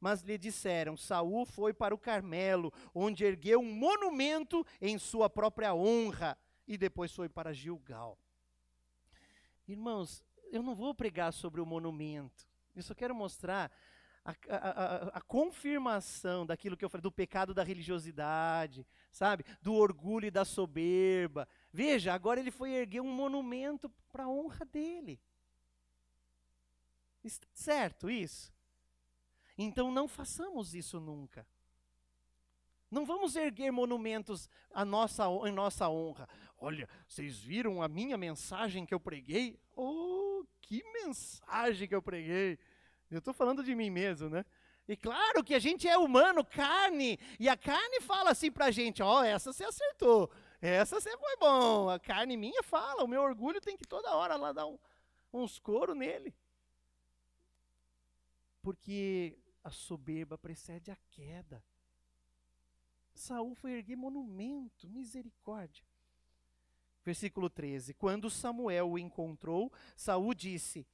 Speaker 1: mas lhe disseram: Saul foi para o Carmelo, onde ergueu um monumento em sua própria honra, e depois foi para Gilgal. Irmãos, eu não vou pregar sobre o monumento, eu só quero mostrar a confirmação daquilo que eu falei, do pecado da religiosidade, sabe? Do orgulho e da soberba. Veja, agora ele foi erguer um monumento para a honra dele. Está certo isso? Então não façamos isso nunca. Não vamos erguer monumentos em nossa honra. Olha, vocês viram a minha mensagem que eu preguei? Oh, que mensagem que eu preguei! Eu estou falando de mim mesmo, né? E claro que a gente é humano, carne, e a carne fala assim pra gente: ó, essa você acertou, essa você foi bom. A carne minha fala, o meu orgulho tem que toda hora lá dar uns coros nele. Porque a soberba precede a queda. Saul foi erguer monumento, misericórdia. Versículo 13. Quando Samuel o encontrou, Saul disse: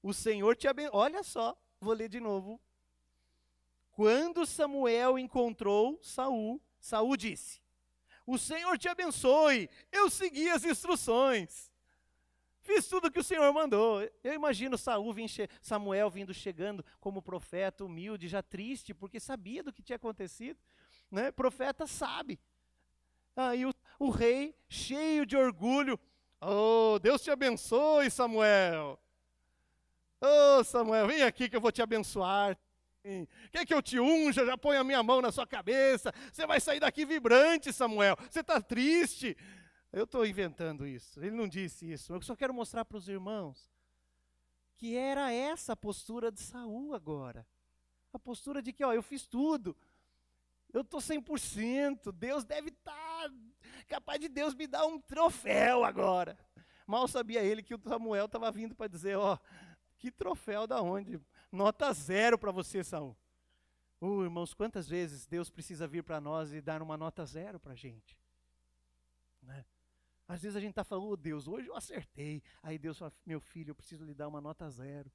Speaker 1: o Senhor te abençoe. Olha só, vou ler de novo. Quando Samuel encontrou Saul, Saul disse: o Senhor te abençoe, eu segui as instruções. Fiz tudo o que o Senhor mandou. Eu imagino Samuel chegando como profeta, humilde, já triste, porque sabia do que tinha acontecido. Né? Profeta sabe. Aí o rei, cheio de orgulho: oh, Deus te abençoe, Samuel. Oh, Samuel, vem aqui que eu vou te abençoar. Quer que eu te unja? Já ponho a minha mão na sua cabeça. Você vai sair daqui vibrante, Samuel. Você está triste. Eu estou inventando isso. Ele não disse isso. Eu só quero mostrar para os irmãos que era essa a postura de Saul agora. A postura de que, ó, eu fiz tudo. Eu estou 100%, Deus deve estar capaz de Deus me dar um troféu agora. Mal sabia ele que o Samuel estava vindo para dizer: ó, que troféu da onde? Nota 0 para você, Saul. Irmãos, quantas vezes Deus precisa vir para nós e dar uma nota 0 para a gente? Né? Às vezes a gente está falando: Deus, hoje eu acertei. Aí Deus fala: meu filho, eu preciso lhe dar uma nota 0.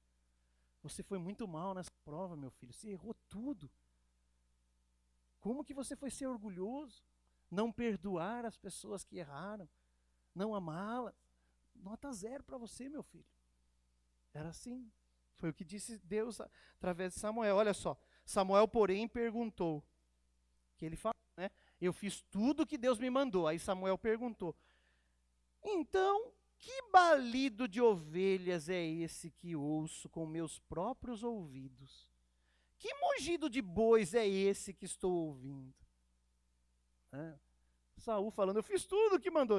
Speaker 1: Você foi muito mal nessa prova, meu filho, você errou tudo. Como que você foi ser orgulhoso? Não perdoar as pessoas que erraram? Não amá-las? Nota 0 para você, meu filho. Era assim. Foi o que disse Deus através de Samuel. Olha só. Samuel, porém, perguntou. Que ele falou, né? Eu fiz tudo o que Deus me mandou. Aí Samuel perguntou: então, que balido de ovelhas é esse que ouço com meus próprios ouvidos? Que mugido de bois é esse que estou ouvindo? Saul falando: eu fiz tudo o que mandou.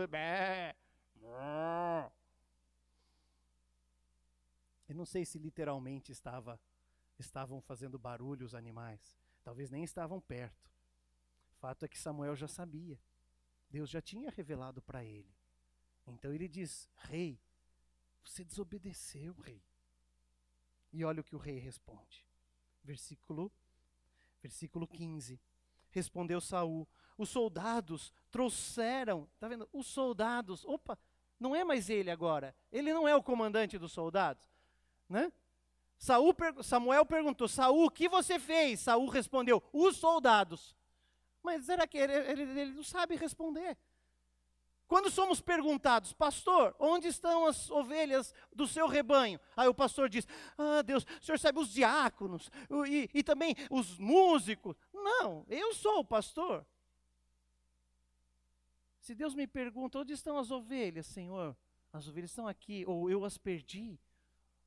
Speaker 1: Eu não sei se literalmente estavam fazendo barulho os animais. Talvez nem estavam perto. O fato é que Samuel já sabia. Deus já tinha revelado para ele. Então ele diz: rei, você desobedeceu, rei. E olha o que o rei responde. Versículo 15. Respondeu Saul: os soldados trouxeram, tá vendo? Os soldados, opa, não é mais ele agora. Ele não é o comandante dos soldados, né? Samuel perguntou: Saul, o que você fez? Saul respondeu: os soldados. Mas será que ele não sabe responder? Quando somos perguntados: pastor, onde estão as ovelhas do seu rebanho? Aí o pastor diz: Deus, o senhor sabe os diáconos e também os músicos. Não, eu sou o pastor. Se Deus me pergunta: onde estão as ovelhas, Senhor? As ovelhas estão aqui, ou eu as perdi,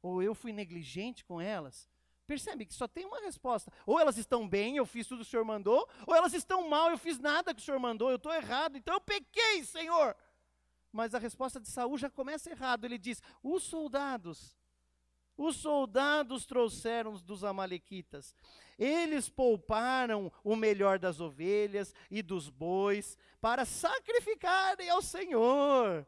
Speaker 1: ou eu fui negligente com elas. Percebe que só tem uma resposta: ou elas estão bem, eu fiz tudo que o Senhor mandou, ou elas estão mal, eu fiz nada que o Senhor mandou, eu estou errado, então eu pequei, Senhor. Mas a resposta de Saul já começa errado. Ele diz: os soldados trouxeram dos amalequitas. Eles pouparam o melhor das ovelhas e dos bois para sacrificarem ao Senhor.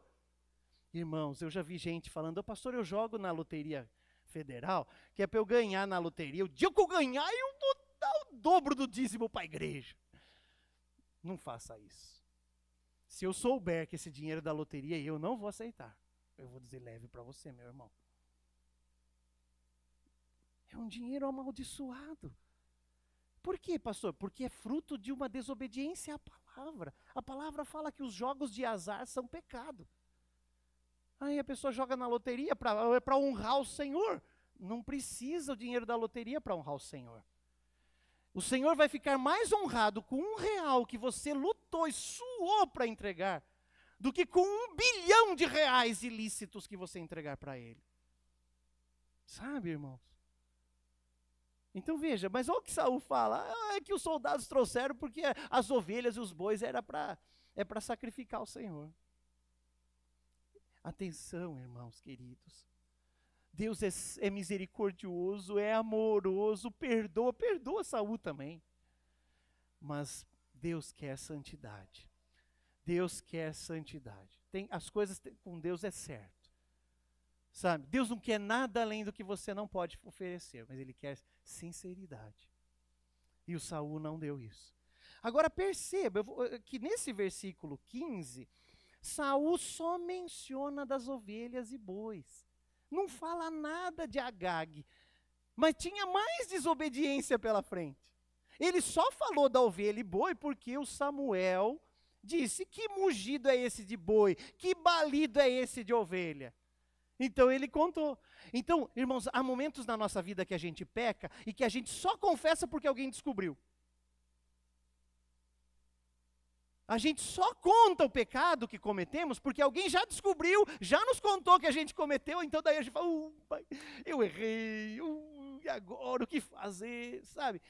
Speaker 1: Irmãos, eu já vi gente falando: pastor, eu jogo na loteria federal, que é para eu ganhar na loteria. O dia que eu ganhar, eu vou dar o dobro do dízimo para a igreja. Não faça isso. Se eu souber que esse dinheiro da loteria, eu não vou aceitar. Eu vou dizer: leve para você, meu irmão. É um dinheiro amaldiçoado. Por quê, pastor? Porque é fruto de uma desobediência à palavra. A palavra fala que os jogos de azar são pecado. Aí a pessoa joga na loteria para honrar o Senhor. Não precisa o dinheiro da loteria para honrar o Senhor. O Senhor vai ficar mais honrado com R$1 que você lutou e suou para entregar, do que com R$1 bilhão ilícitos que você entregar para Ele. Sabe, irmãos? Então veja, mas olha o que Saul fala: é que os soldados trouxeram porque as ovelhas e os bois era para sacrificar ao Senhor. Atenção, irmãos queridos. Deus é misericordioso, é amoroso, perdoa Saul também. Mas Deus quer santidade. Deus quer santidade. As coisas com Deus é certo. Sabe? Deus não quer nada além do que você não pode oferecer, mas Ele quer sinceridade. E o Saul não deu isso. Agora perceba que nesse versículo 15, Saul só menciona das ovelhas e bois. Não fala nada de Agag. Mas tinha mais desobediência pela frente. Ele só falou da ovelha e boi porque o Samuel disse: que mugido é esse de boi? Que balido é esse de ovelha? Então ele contou. Então, irmãos, há momentos na nossa vida que a gente peca e que a gente só confessa porque alguém descobriu. A gente só conta o pecado que cometemos porque alguém já descobriu, já nos contou que a gente cometeu, então daí a gente fala: pai, eu errei, e agora o que fazer, sabe?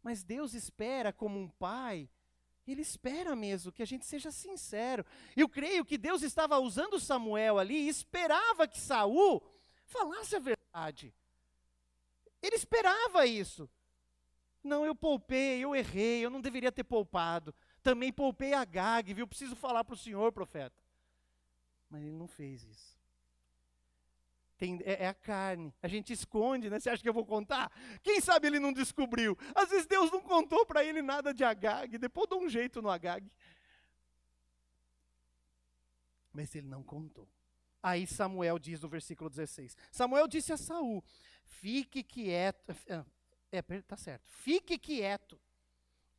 Speaker 1: Mas Deus espera, como um pai, Ele espera mesmo que a gente seja sincero. Eu creio que Deus estava usando Samuel ali e esperava que Saul falasse a verdade. Ele esperava isso. Não, eu poupei, eu errei, eu não deveria ter poupado. Também poupei Agag, viu? Preciso falar para o senhor, profeta. Mas ele não fez isso. É a carne. A gente esconde, né? Você acha que eu vou contar? Quem sabe ele não descobriu? Às vezes Deus não contou para ele nada de Agag. Depois dá um jeito no Agag. Mas ele não contou. Aí Samuel diz no versículo 16. Samuel disse a Saul: fique quieto. Tá certo. Fique quieto.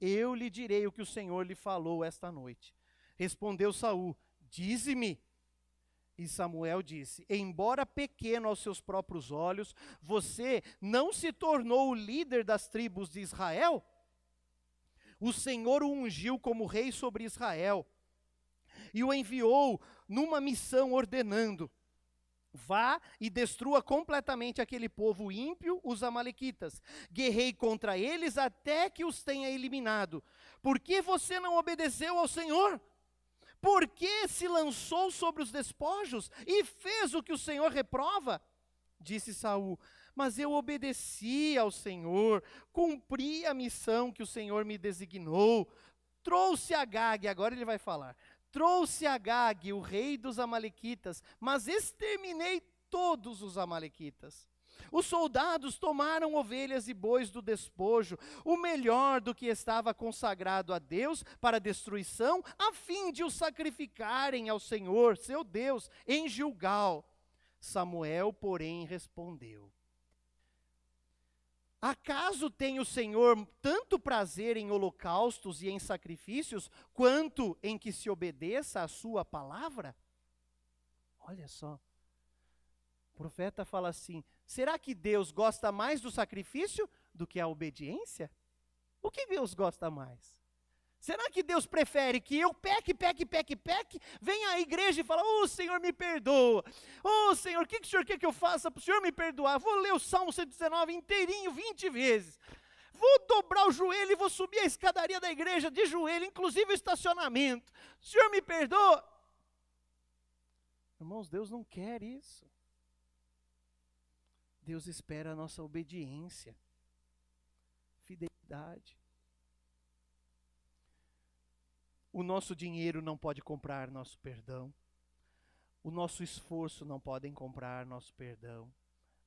Speaker 1: Eu lhe direi o que o Senhor lhe falou esta noite. Respondeu Saul: dize-me. E Samuel disse: embora pequeno aos seus próprios olhos, você não se tornou o líder das tribos de Israel? O Senhor o ungiu como rei sobre Israel e o enviou numa missão ordenando: vá e destrua completamente aquele povo ímpio, os amalequitas. Guerrei contra eles até que os tenha eliminado. Por que você não obedeceu ao Senhor? Por que se lançou sobre os despojos e fez o que o Senhor reprova? Disse Saul: mas eu obedeci ao Senhor, cumpri a missão que o Senhor me designou. Trouxe Agag, agora ele vai falar. Trouxe Agag, o rei dos amalequitas, mas exterminei todos os amalequitas. Os soldados tomaram ovelhas e bois do despojo, o melhor do que estava consagrado a Deus para destruição, a fim de o sacrificarem ao Senhor, seu Deus, em Gilgal. Samuel, porém, respondeu: acaso tem o Senhor tanto prazer em holocaustos e em sacrifícios, quanto em que se obedeça a sua palavra? Olha só, o profeta fala assim: será que Deus gosta mais do sacrifício do que a obediência? O que Deus gosta mais? Será que Deus prefere que eu peque, venha à igreja e fala: Senhor, me perdoa. Senhor, o que o Senhor quer que eu faça para o Senhor me perdoar? Vou ler o Salmo 119 inteirinho 20 vezes. Vou dobrar o joelho e vou subir a escadaria da igreja de joelho, inclusive o estacionamento. O Senhor me perdoa? Irmãos, Deus não quer isso. Deus espera a nossa obediência, fidelidade. O nosso dinheiro não pode comprar nosso perdão. O nosso esforço não pode comprar nosso perdão.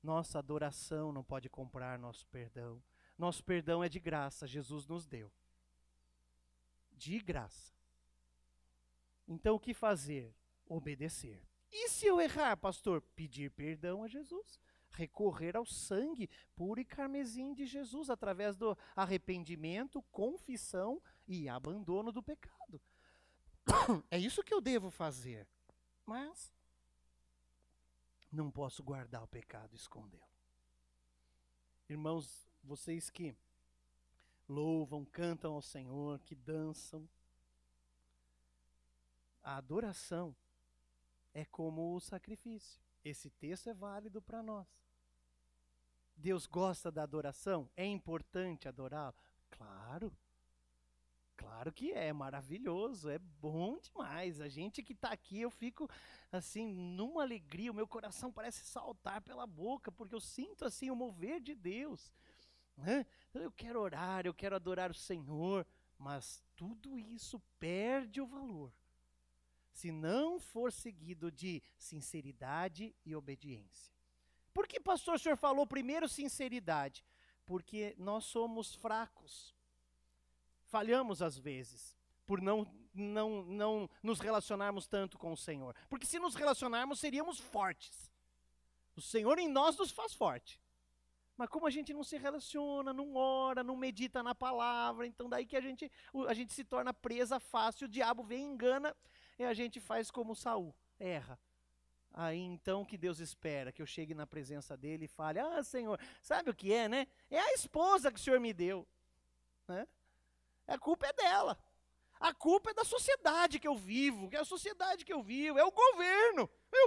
Speaker 1: Nossa adoração não pode comprar nosso perdão. Nosso perdão é de graça, Jesus nos deu. De graça. Então o que fazer? Obedecer. E se eu errar, pastor? Pedir perdão a Jesus. Recorrer ao sangue puro e carmesim de Jesus, através do arrependimento, confissão e abandono do pecado. É isso que eu devo fazer. Mas não posso guardar o pecado e escondê-lo. Irmãos, vocês que louvam, cantam ao Senhor, que dançam, a adoração é como o sacrifício. Esse texto é válido para nós. Deus gosta da adoração? É importante adorá-lo? Claro. Claro que é maravilhoso, é bom demais. A gente que está aqui, eu fico assim, numa alegria, o meu coração parece saltar pela boca, porque eu sinto assim o mover de Deus. Né? Eu quero orar, eu quero adorar o Senhor, mas tudo isso perde o valor se não for seguido de sinceridade e obediência. Por que, pastor, o senhor falou primeiro sinceridade? Porque nós somos fracos. Falhamos às vezes, por não nos relacionarmos tanto com o Senhor. Porque se nos relacionarmos, seríamos fortes. O Senhor em nós nos faz forte. Mas como a gente não se relaciona, não ora, não medita na palavra, então daí que a gente se torna presa fácil, o diabo vem e engana, e a gente faz como Saul, erra. Aí então que Deus espera que eu chegue na presença dele e fale: Senhor, sabe o que é, né? É a esposa que o Senhor me deu, né? A culpa é dela. A culpa é da sociedade que eu vivo, é o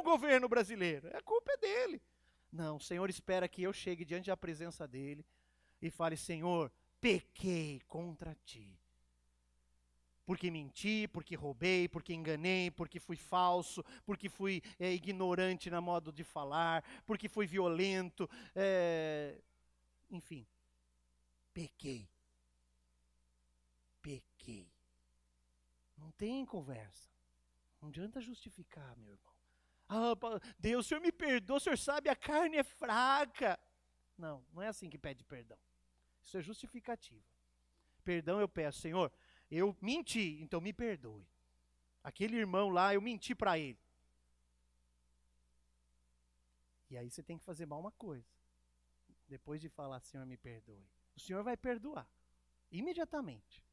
Speaker 1: governo brasileiro, a culpa é dele. Não, o Senhor espera que eu chegue diante da presença dele e fale: Senhor, pequei contra ti. Porque menti, porque roubei, porque enganei, porque fui falso, porque fui ignorante na modo de falar, porque fui violento, enfim, pequei. Não tem conversa. Não adianta justificar, meu irmão. Deus, o Senhor me perdoa, o Senhor sabe, a carne é fraca. Não, não é assim que pede perdão. Isso é justificativa. Perdão eu peço: Senhor, eu menti, então me perdoe. Aquele irmão lá, eu menti para ele. E aí você tem que fazer mal uma coisa. Depois de falar: Senhor, me perdoe, o Senhor vai perdoar imediatamente.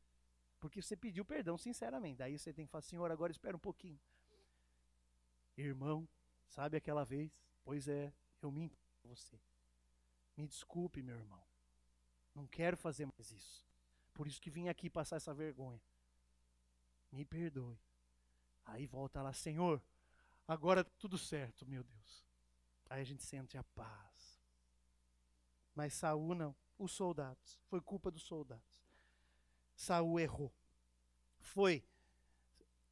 Speaker 1: Porque você pediu perdão sinceramente. Daí você tem que falar: Senhor, agora espera um pouquinho. Irmão, sabe aquela vez? Pois é, eu minto para você. Me desculpe, meu irmão. Não quero fazer mais isso. Por isso que vim aqui passar essa vergonha. Me perdoe. Aí volta lá: Senhor, agora tudo certo, meu Deus. Aí a gente sente a paz. Mas Saul não. Os soldados. Foi culpa dos soldados. Saul errou. Foi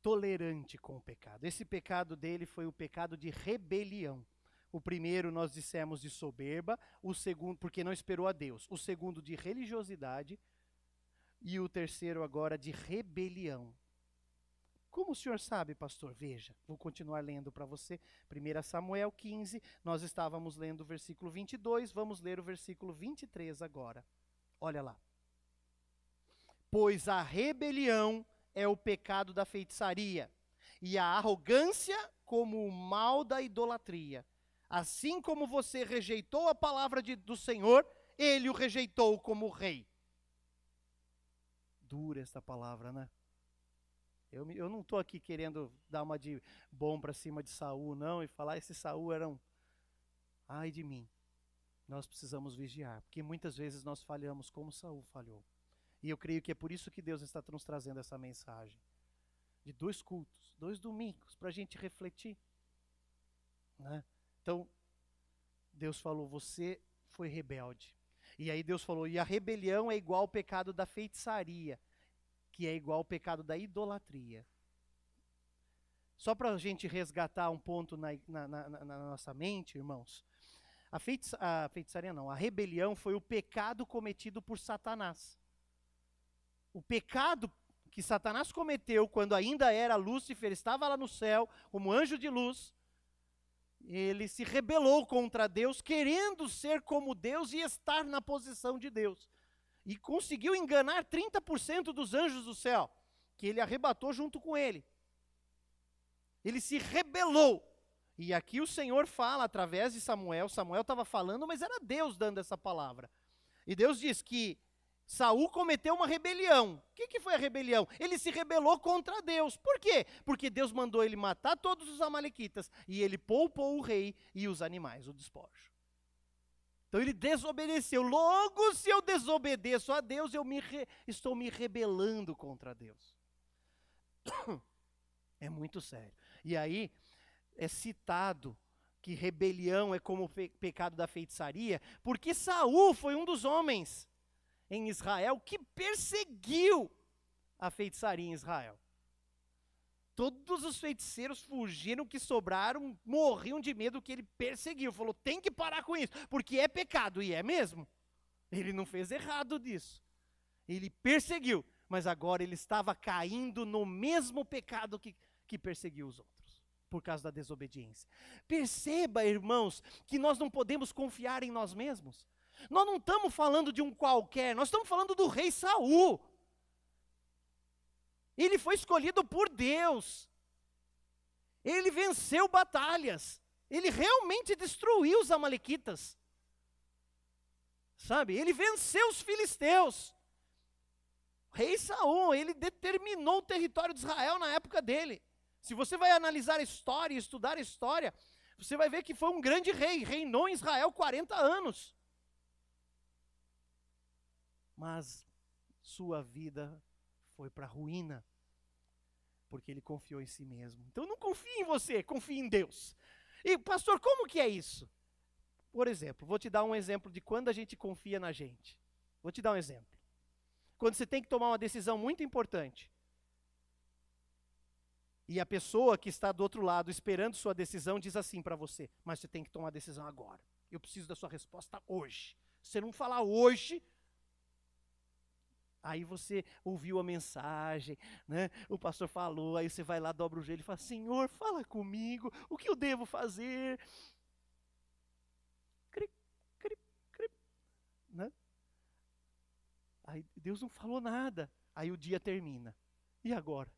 Speaker 1: tolerante com o pecado. Esse pecado dele foi o pecado de rebelião. O primeiro nós dissemos de soberba, o segundo, porque não esperou a Deus. O segundo de religiosidade e o terceiro agora de rebelião. Como o senhor sabe, pastor? Veja, vou continuar lendo para você. 1 Samuel 15, nós estávamos lendo o versículo 22, vamos ler o versículo 23 agora. Olha lá. Pois a rebelião é o pecado da feitiçaria, e a arrogância como o mal da idolatria. Assim como você rejeitou a palavra do Senhor, ele o rejeitou como rei. Dura essa palavra, né? Eu não estou aqui querendo dar uma de bom para cima de Saul, não, e falar esse Saul era um... Ai de mim. Nós precisamos vigiar, porque muitas vezes nós falhamos como Saul falhou. E eu creio que é por isso que Deus está nos trazendo essa mensagem. De 2 cultos, 2 domingos, para a gente refletir. Né? Então, Deus falou, você foi rebelde. E aí Deus falou, e a rebelião é igual ao pecado da feitiçaria, que é igual ao pecado da idolatria. Só para a gente resgatar um ponto na nossa mente, irmãos, a feitiçaria não, a rebelião foi o pecado cometido por Satanás. O pecado que Satanás cometeu quando ainda era Lúcifer, estava lá no céu, como anjo de luz, ele se rebelou contra Deus, querendo ser como Deus e estar na posição de Deus. E conseguiu enganar 30% dos anjos do céu, que ele arrebatou junto com ele. Ele se rebelou. E aqui o Senhor fala através de Samuel. Samuel estava falando, mas era Deus dando essa palavra. E Deus diz que Saul cometeu uma rebelião. O que foi a rebelião? Ele se rebelou contra Deus. Por quê? Porque Deus mandou ele matar todos os amalequitas. E ele poupou o rei e os animais, o despojo. Então ele desobedeceu. Logo, se eu desobedeço a Deus, estou me rebelando contra Deus. É muito sério. E aí é citado que rebelião é como o pecado da feitiçaria, porque Saul foi um dos homens em Israel que perseguiu a feitiçaria em Israel. Todos os feiticeiros fugiram, que sobraram, morriam de medo que ele perseguiu. Falou, tem que parar com isso, porque é pecado, e é mesmo. Ele não fez errado disso. Ele perseguiu, mas agora ele estava caindo no mesmo pecado que perseguiu os outros, por causa da desobediência. Perceba, irmãos, que nós não podemos confiar em nós mesmos. Nós não estamos falando de um qualquer, nós estamos falando do rei Saul. Ele foi escolhido por Deus. Ele venceu batalhas. Ele realmente destruiu os amalequitas. Sabe? Ele venceu os filisteus. O rei Saul, ele determinou o território de Israel na época dele. Se você vai analisar a história e estudar a história, você vai ver que foi um grande rei, reinou em Israel 40 anos. Mas sua vida foi para a ruína, porque ele confiou em si mesmo. Então não confie em você, confie em Deus. E pastor, como que é isso? Por exemplo, vou te dar um exemplo de quando a gente confia na gente. Vou te dar um exemplo. Quando você tem que tomar uma decisão muito importante, e a pessoa que está do outro lado esperando sua decisão diz assim para você, mas você tem que tomar a decisão agora. Eu preciso da sua resposta hoje. Se você não falar hoje, aí você ouviu a mensagem, né? O pastor falou, aí você vai lá, dobra o joelho e fala, Senhor, fala comigo, o que eu devo fazer? Cri, cri, cri, né? Aí Deus não falou nada, aí o dia termina. E agora?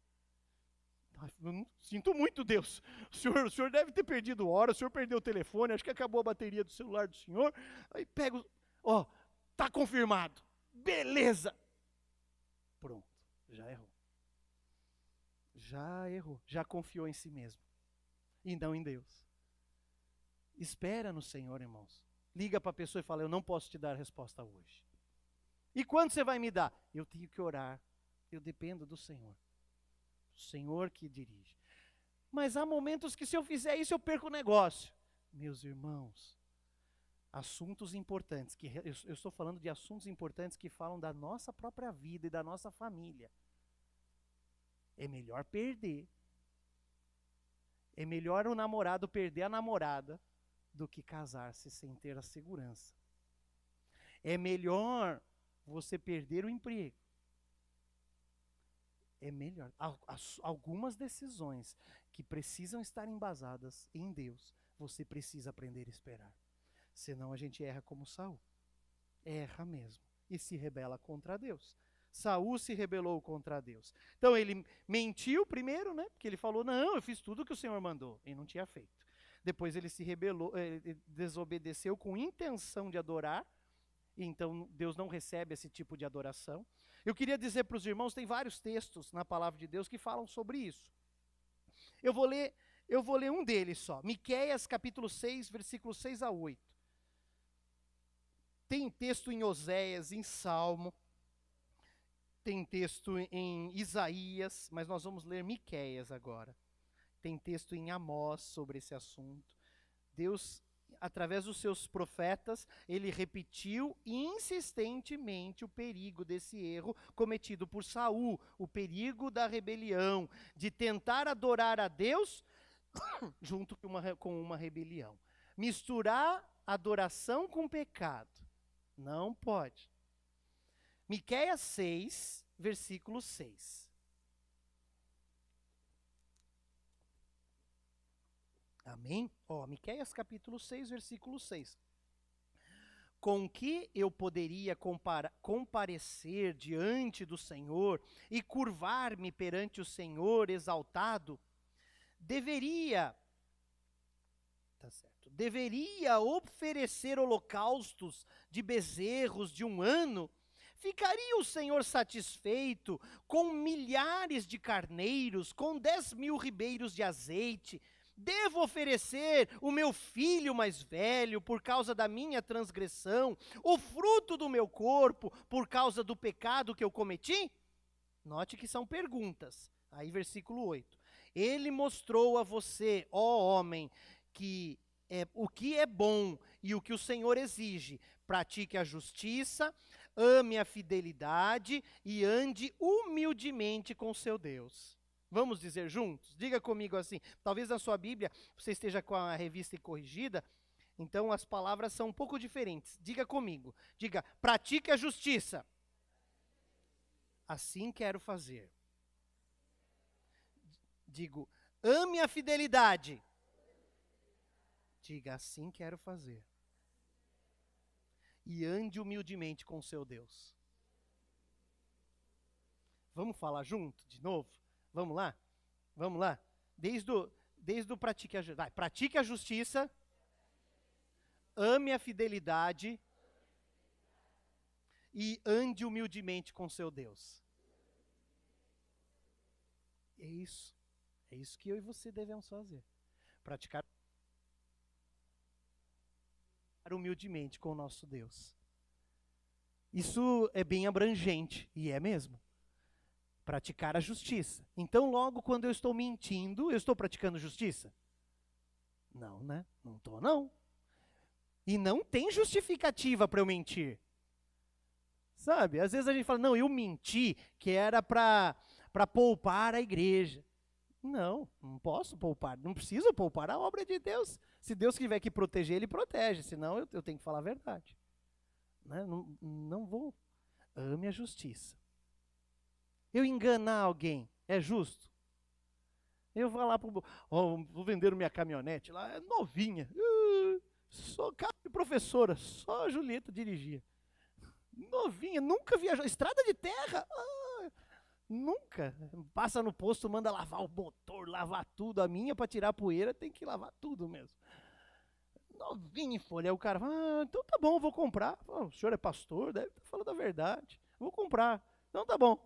Speaker 1: Sinto muito, Deus. O senhor deve ter perdido hora, o senhor perdeu o telefone, acho que acabou a bateria do celular do senhor. Aí pega, tá confirmado. Beleza. Pronto, já errou. Já errou, já confiou em si mesmo. E não em Deus. Espera no Senhor, irmãos. Liga para a pessoa e fala, eu não posso te dar a resposta hoje. E quando você vai me dar? Eu tenho que orar. Eu dependo do Senhor. O Senhor que dirige. Mas há momentos que se eu fizer isso, eu perco o negócio. Meus irmãos, assuntos importantes, eu estou falando de assuntos importantes que falam da nossa própria vida e da nossa família. É melhor perder. É melhor o namorado perder a namorada do que casar-se sem ter a segurança. É melhor você perder o emprego. É melhor. Algumas decisões que precisam estar embasadas em Deus, você precisa aprender a esperar. Senão a gente erra como Saul. Erra mesmo. E se rebela contra Deus. Saul se rebelou contra Deus. Então ele mentiu primeiro, né? Porque ele falou, não, eu fiz tudo o que o Senhor mandou. E não tinha feito. Depois ele se rebelou, ele desobedeceu com intenção de adorar. Então Deus não recebe esse tipo de adoração. Eu queria dizer para os irmãos, tem vários textos na palavra de Deus que falam sobre isso. Eu vou ler um deles só. Miqueias capítulo 6, versículos 6 a 8. Tem texto em Oséias, em Salmo, tem texto em Isaías, mas nós vamos ler Miqueias agora. Tem texto em Amós sobre esse assunto. Deus, através dos seus profetas, ele repetiu insistentemente o perigo desse erro cometido por Saul, o perigo da rebelião, de tentar adorar a Deus junto com uma rebelião. Misturar adoração com pecado. Não pode. Miqueias 6, versículo 6. Amém? Miqueias capítulo 6, versículo 6. Com que eu poderia comparecer diante do Senhor e curvar-me perante o Senhor exaltado? Deveria oferecer holocaustos de bezerros de 1 ano? Ficaria o Senhor satisfeito com milhares de carneiros, com 10.000 ribeiros de azeite? Devo oferecer o meu filho mais velho por causa da minha transgressão, o fruto do meu corpo por causa do pecado que eu cometi? Note que são perguntas. Aí versículo 8. Ele mostrou a você, ó homem, que o que é bom e o que o Senhor exige. Pratique a justiça, ame a fidelidade e ande humildemente com seu Deus. Vamos dizer juntos? Diga comigo assim. Talvez na sua Bíblia você esteja com a revista corrigida, então as palavras são um pouco diferentes. Diga comigo. Diga, pratique a justiça. Assim quero fazer. Digo, ame a fidelidade. Diga, assim quero fazer. E ande humildemente com seu Deus. Vamos falar junto de novo? Vamos lá? Vamos lá? Desde o pratique a justiça. Vai, pratique a justiça. Ame a fidelidade. E ande humildemente com seu Deus. É isso. É isso que eu e você devemos fazer. Praticar humildemente com o nosso Deus. Isso é bem abrangente, e é mesmo. Praticar a justiça. Então, logo quando eu estou mentindo, eu estou praticando justiça? Não, né? Não estou, não. E não tem justificativa para eu mentir. Sabe? Às vezes a gente fala, não, eu menti que era para poupar a igreja. Não, não posso poupar, não preciso poupar a obra de Deus. Se Deus tiver que proteger, Ele protege, senão eu tenho que falar a verdade. Né? Não vou. Ame a justiça. Eu enganar alguém, é justo? Eu vou lá, vou vender minha caminhonete lá, é novinha. Só carro de professora, só a Julieta dirigia. Novinha, nunca viajou. Estrada de terra? Nunca. Passa no posto, manda lavar o motor, lavar tudo. A minha, para tirar a poeira, tem que lavar tudo mesmo. Novinha em folha. Aí o cara fala, então tá bom, vou comprar. O senhor é pastor, deve estar falando a verdade. Vou comprar. Então tá bom.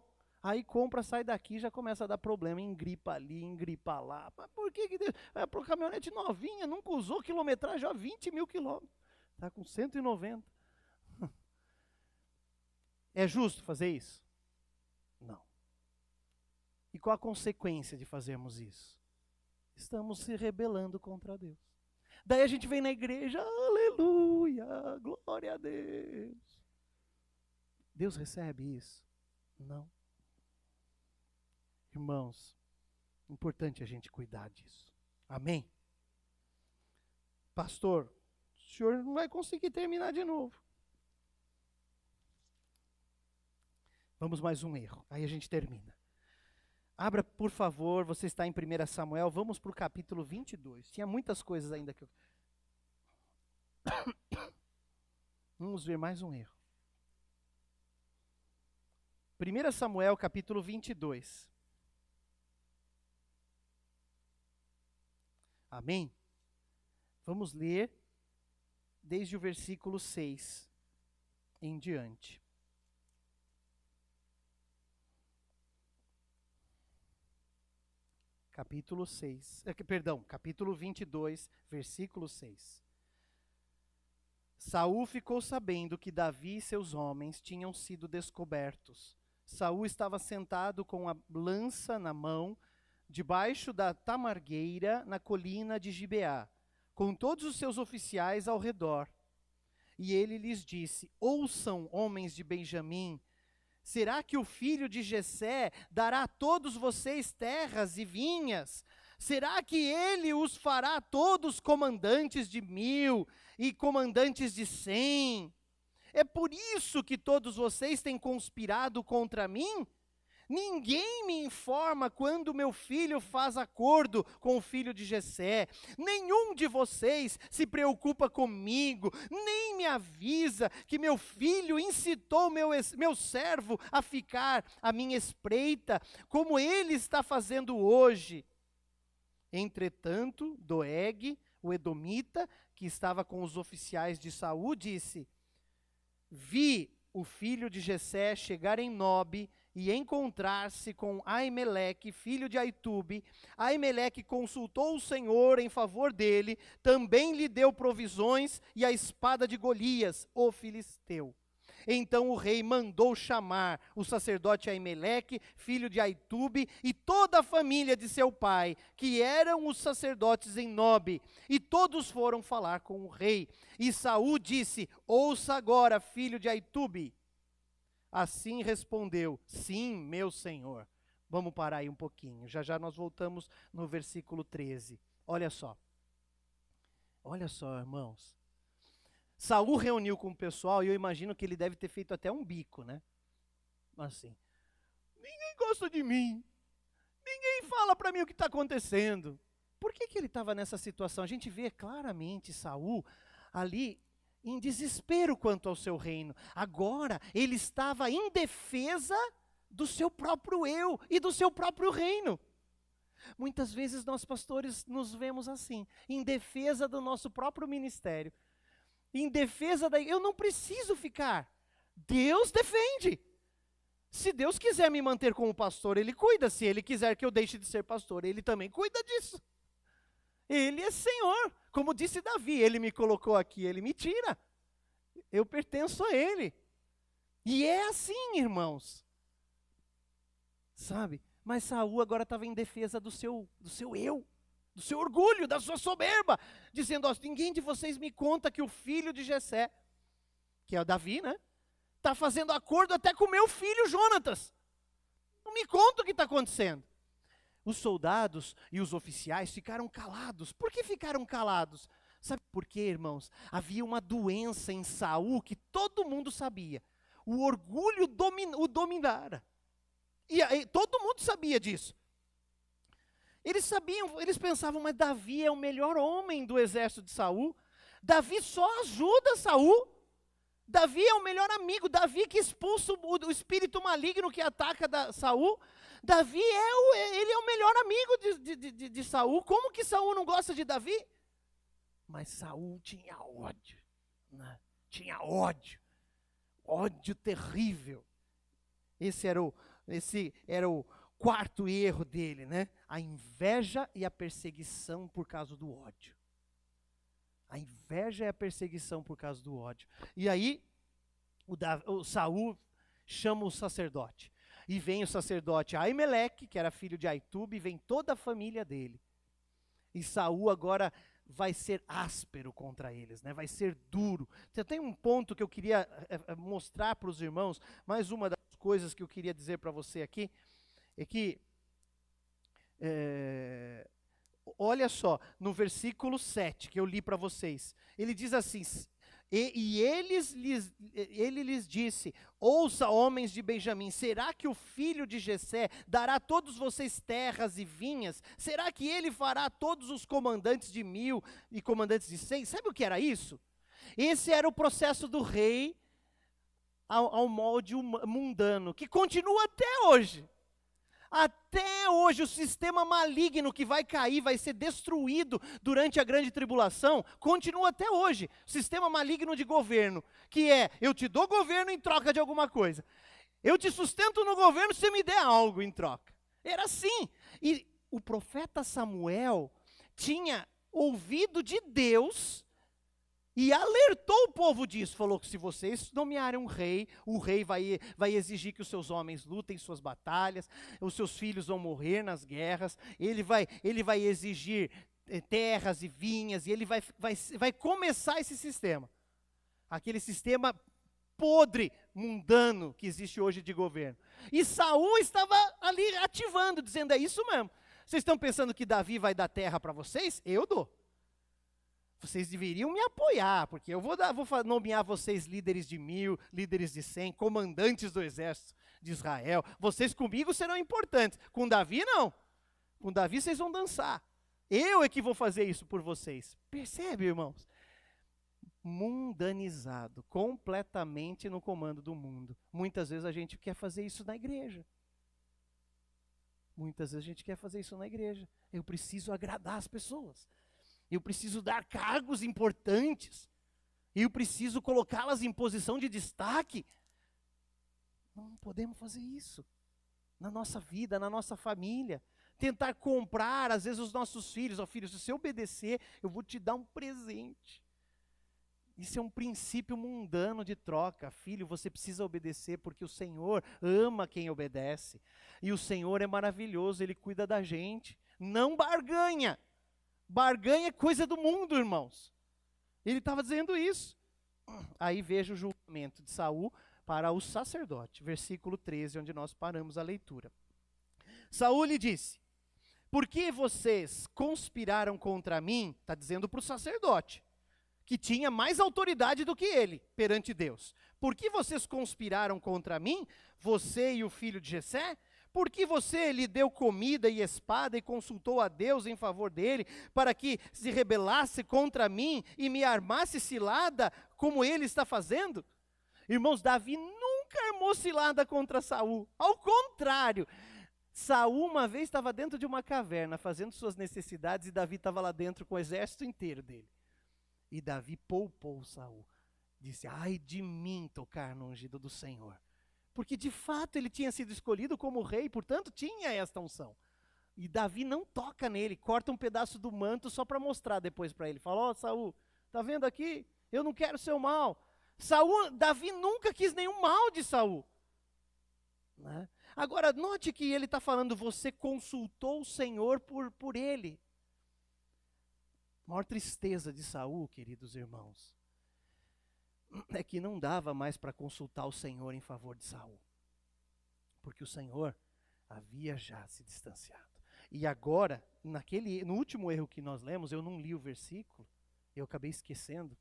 Speaker 1: Aí compra, sai daqui, já começa a dar problema. Engripa ali, engripa lá. Mas por que Deus? Pro caminhonete novinha, nunca usou quilometragem, já 20.000 quilômetros. Tá com 190. É justo fazer isso? Não. E qual a consequência de fazermos isso? Estamos se rebelando contra Deus. Daí a gente vem na igreja, aleluia, glória a Deus. Deus recebe isso? Não. Irmãos, é importante a gente cuidar disso. Amém? Pastor, senhor não vai conseguir terminar de novo. Vamos mais um erro, aí a gente termina. Abra, por favor, você está em 1 Samuel, vamos para o capítulo 22. Tinha muitas coisas ainda que eu... Vamos ver mais um erro. 1 Samuel, capítulo 22. Amém? Vamos ler desde o versículo 6 em diante. Capítulo 6, capítulo 22, versículo 6. Saul ficou sabendo que Davi e seus homens tinham sido descobertos. Saul estava sentado com a lança na mão, debaixo da tamargueira, na colina de Gibeá, com todos os seus oficiais ao redor. E ele lhes disse: ouçam, homens de Benjamim, será que o filho de Jessé dará a todos vocês terras e vinhas? Será que ele os fará todos comandantes de 1000 e comandantes de 100? É por isso que todos vocês têm conspirado contra mim? Ninguém me informa quando meu filho faz acordo com o filho de Jessé. Nenhum de vocês se preocupa comigo, nem me avisa que meu filho incitou meu servo a ficar à minha espreita, como ele está fazendo hoje. Entretanto, Doeg, o edomita, que estava com os oficiais de Saul, disse: vi o filho de Jessé chegar em Nobe e encontrar-se com Aimeleque, filho de Aitube. Aimeleque consultou o Senhor em favor dele, também lhe deu provisões e a espada de Golias, o filisteu. Então o rei mandou chamar o sacerdote Aimeleque, filho de Aitube, e toda a família de seu pai, que eram os sacerdotes em Nobe, e todos foram falar com o rei. E Saul disse: ouça agora, filho de Aitube. Assim respondeu: sim, meu senhor. Vamos parar aí um pouquinho, já já nós voltamos no versículo 13. Olha só, irmãos. Saul reuniu com o pessoal e eu imagino que ele deve ter feito até um bico, né? Assim, ninguém gosta de mim, ninguém fala para mim o que está acontecendo. Por que ele estava nessa situação? A gente vê claramente Saul ali em desespero quanto ao seu reino. Agora ele estava em defesa do seu próprio eu e do seu próprio reino. Muitas vezes nós pastores nos vemos assim, em defesa do nosso próprio ministério. Em defesa eu não preciso ficar. Deus defende. Se Deus quiser me manter como pastor, Ele cuida. Se Ele quiser que eu deixe de ser pastor, Ele também cuida disso. Ele é Senhor. Como disse Davi, Ele me colocou aqui, Ele me tira. Eu pertenço a Ele. E é assim, irmãos. Sabe? Mas Saul agora estava em defesa do seu eu. Do seu orgulho, da sua soberba, dizendo: ó, ninguém de vocês me conta que o filho de Jessé, que é o Davi, né, está fazendo acordo até com o meu filho Jonatas. Não me conta o que está acontecendo. Os soldados e os oficiais ficaram calados. Por que ficaram calados? Sabe por quê, irmãos? Havia uma doença em Saul que todo mundo sabia. O orgulho o dominara. E todo mundo sabia disso. Eles pensavam: mas Davi é o melhor homem do exército de Saul. Davi só ajuda Saul. Davi é o melhor amigo. Davi que expulsa o espírito maligno que ataca Saul. Davi ele é o melhor amigo de Saul. Como que Saul não gosta de Davi? Mas Saul tinha ódio, né? Tinha ódio terrível. Esse era o quarto erro dele, né? A inveja e a perseguição por causa do ódio. A inveja e a perseguição por causa do ódio. E aí, o Saul chama o sacerdote. E vem o sacerdote Aimeleque, que era filho de Aitube, e vem toda a família dele. E Saul agora vai ser áspero contra eles, né? Vai ser duro. Tem um ponto que eu queria mostrar para os irmãos, mais uma das coisas que eu queria dizer para você aqui, é que olha só, no versículo 7 que eu li para vocês, ele diz assim, ele lhes disse, ouça, homens de Benjamim, será que o filho de Jessé dará a todos vocês terras e vinhas? Será que ele fará todos os comandantes de 1000 e comandantes de 100? Sabe o que era isso? Esse era o processo do rei ao molde mundano, que continua até hoje. Até hoje o sistema maligno que vai cair, vai ser destruído durante a grande tribulação, continua até hoje. O sistema maligno de governo, que é, eu te dou governo em troca de alguma coisa. Eu te sustento no governo se me der algo em troca. Era assim. E o profeta Samuel tinha ouvido de Deus e alertou o povo disso, falou que se vocês nomearem um rei, o rei vai exigir que os seus homens lutem suas batalhas, os seus filhos vão morrer nas guerras, ele vai exigir terras e vinhas, e ele vai começar esse sistema. Aquele sistema podre, mundano, que existe hoje de governo. E Saul estava ali ativando, dizendo, é isso mesmo. Vocês estão pensando que Davi vai dar terra para vocês? Eu dou. Vocês deveriam me apoiar, porque eu vou nomear vocês líderes de 1000, líderes de 100, comandantes do exército de Israel. Vocês comigo serão importantes. Com Davi, não. Com Davi vocês vão dançar. Eu é que vou fazer isso por vocês. Percebe, irmãos? Mundanizado, completamente no comando do mundo. Muitas vezes a gente quer fazer isso na igreja. Muitas vezes a gente quer fazer isso na igreja. Eu preciso agradar as pessoas. Eu preciso dar cargos importantes. Eu preciso colocá-las em posição de destaque. Não podemos fazer isso. Na nossa vida, na nossa família. Tentar comprar, às vezes, os nossos filhos. Ó, filho, se você obedecer, eu vou te dar um presente. Isso é um princípio mundano de troca. Filho, você precisa obedecer porque o Senhor ama quem obedece. E o Senhor é maravilhoso, Ele cuida da gente. Não barganha. Barganha é coisa do mundo, irmãos. Ele estava dizendo isso. Aí veja o julgamento de Saul para o sacerdote. Versículo 13, onde nós paramos a leitura. Saul lhe disse, por que vocês conspiraram contra mim? Está dizendo para o sacerdote, que tinha mais autoridade do que ele perante Deus. Por que vocês conspiraram contra mim, você e o filho de Jessé? Por que você lhe deu comida e espada e consultou a Deus em favor dele, para que se rebelasse contra mim e me armasse cilada, como ele está fazendo? Irmãos, Davi nunca armou cilada contra Saul. Ao contrário, Saul uma vez estava dentro de uma caverna, fazendo suas necessidades, e Davi estava lá dentro com o exército inteiro dele. E Davi poupou Saul. Disse, ai de mim tocar no ungido do Senhor. Porque de fato ele tinha sido escolhido como rei, portanto tinha esta unção. E Davi não toca nele, corta um pedaço do manto só para mostrar depois para ele. Fala, ó, Saul, tá vendo aqui? Eu não quero seu mal. Davi nunca quis nenhum mal de Saul. Né? Agora, note que ele está falando, você consultou o Senhor por ele. A maior tristeza de Saul, queridos irmãos, é que não dava mais para consultar o Senhor em favor de Saul. Porque o Senhor havia já se distanciado. E agora, no último erro que nós lemos, eu não li o versículo, eu acabei esquecendo,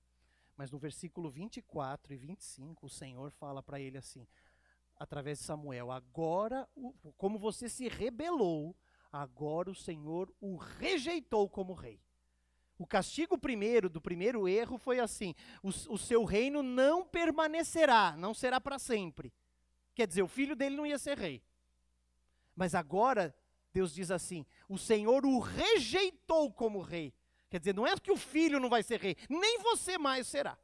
Speaker 1: mas no versículo 24 e 25, o Senhor fala para ele assim, através de Samuel, agora, como você se rebelou, agora o Senhor o rejeitou como rei. O castigo do primeiro erro foi assim, o seu reino não permanecerá, não será para sempre. Quer dizer, o filho dele não ia ser rei. Mas agora, Deus diz assim, o Senhor o rejeitou como rei. Quer dizer, não é que o filho não vai ser rei, nem você mais será.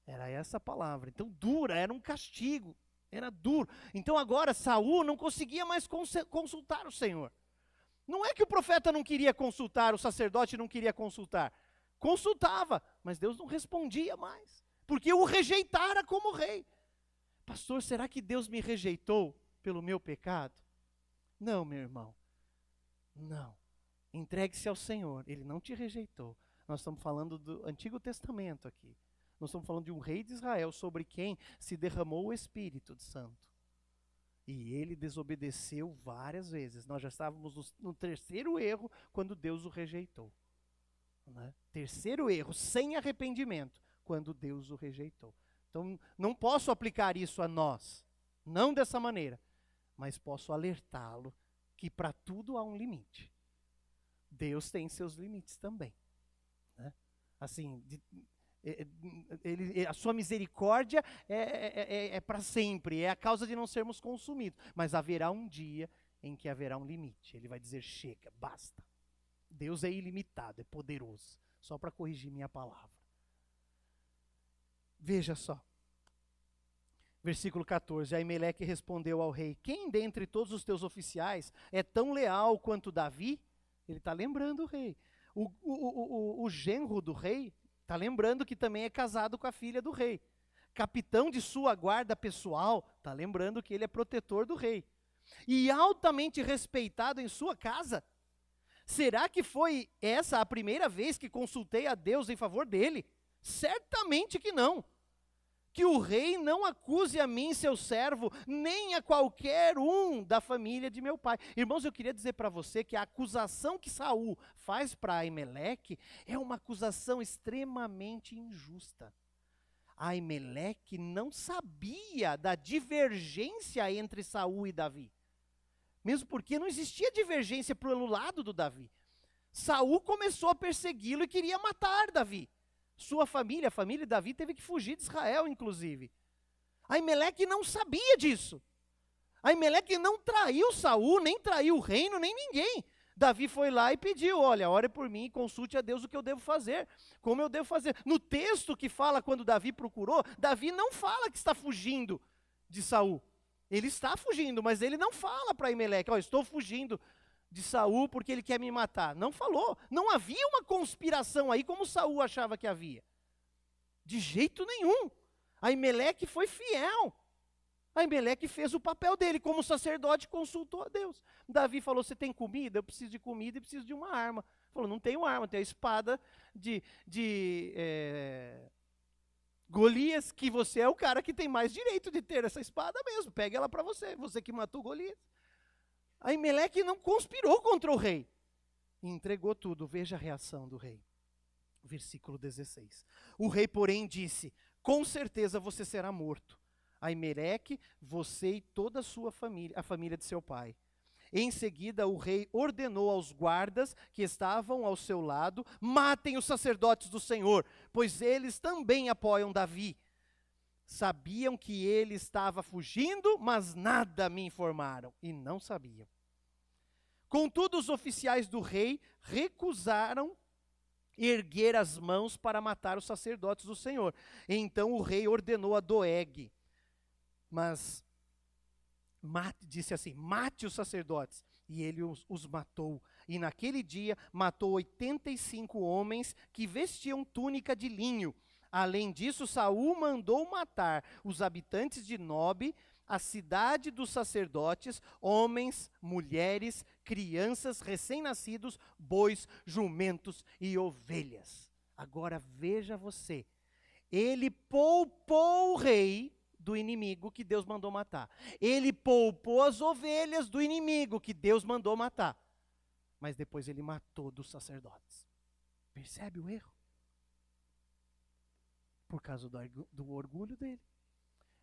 Speaker 1: Era essa a palavra. Então, dura, era um castigo, era duro. Então agora, Saul não conseguia mais consultar o Senhor. Não é que o profeta não queria consultar, o sacerdote não queria consultar. Consultava, mas Deus não respondia mais. Porque o rejeitara como rei. Pastor, será que Deus me rejeitou pelo meu pecado? Não, meu irmão. Não. Entregue-se ao Senhor. Ele não te rejeitou. Nós estamos falando do Antigo Testamento aqui. Nós estamos falando de um rei de Israel sobre quem se derramou o Espírito Santo. E ele desobedeceu várias vezes. Nós já estávamos no terceiro erro quando Deus o rejeitou. Né? Terceiro erro, sem arrependimento, quando Deus o rejeitou. Então, não posso aplicar isso a nós, não dessa maneira, mas posso alertá-lo que para tudo há um limite. Deus tem seus limites também. Né? Assim, a sua misericórdia é para sempre, é a causa de não sermos consumidos. Mas haverá um dia em que haverá um limite. Ele vai dizer, chega, basta. Deus é ilimitado, é poderoso. Só para corrigir minha palavra. Veja só. Versículo 14. Aimeleque respondeu ao rei, quem dentre todos os teus oficiais é tão leal quanto Davi? Ele está lembrando o rei. O genro do rei está lembrando que também é casado com a filha do rei. Capitão de sua guarda pessoal, está lembrando que ele é protetor do rei. E altamente respeitado em sua casa. Será que foi essa a primeira vez que consultei a Deus em favor dele? Certamente que não. Que o rei não acuse a mim, seu servo, nem a qualquer um da família de meu pai. Irmãos, eu queria dizer para você que a acusação que Saul faz para Aimeleque é uma acusação extremamente injusta. Aimeleque não sabia da divergência entre Saul e Davi. Mesmo porque não existia divergência pelo lado do Davi. Saul começou a persegui-lo e queria matar Davi. Sua família, a família de Davi, teve que fugir de Israel, inclusive. Aimeleque não sabia disso. Aimeleque não traiu Saul, nem traiu o reino, nem ninguém. Davi foi lá e pediu, olha, ore por mim e consulte a Deus o que eu devo fazer, como eu devo fazer. No texto que fala quando Davi procurou, Davi não fala que está fugindo de Saul. Ele está fugindo, mas ele não fala para Aimeleque, estou fugindo de Saul porque ele quer me matar. Não falou. Não havia uma conspiração aí como Saul achava que havia. De jeito nenhum. Aimeleque foi fiel. Aimeleque fez o papel dele, como sacerdote consultou a Deus. Davi falou, você tem comida? Eu preciso de comida e preciso de uma arma. Falou, não tenho arma, tenho a espada de Golias, que você é o cara que tem mais direito de ter essa espada mesmo. Pegue ela para você, você que matou Golias. Aimeleque não conspirou contra o rei. E entregou tudo. Veja a reação do rei. Versículo 16. O rei, porém, disse, com certeza você será morto. Aimeleque, você e toda a sua família, a família de seu pai. Em seguida, o rei ordenou aos guardas que estavam ao seu lado, matem os sacerdotes do Senhor, pois eles também apoiam Davi. Sabiam que ele estava fugindo, mas nada me informaram, e não sabiam. Contudo, os oficiais do rei recusaram erguer as mãos para matar os sacerdotes do Senhor. Então o rei ordenou a Doeg, mas disse assim, mate os sacerdotes. E ele os matou. E naquele dia matou 85 homens que vestiam túnica de linho. Além disso, Saul mandou matar os habitantes de Nobe, a cidade dos sacerdotes, homens, mulheres, crianças, recém-nascidos, bois, jumentos e ovelhas. Agora veja você, ele poupou o rei do inimigo que Deus mandou matar. Ele poupou as ovelhas do inimigo que Deus mandou matar. Mas depois ele matou dos sacerdotes. Percebe o erro? Por causa do orgulho dele.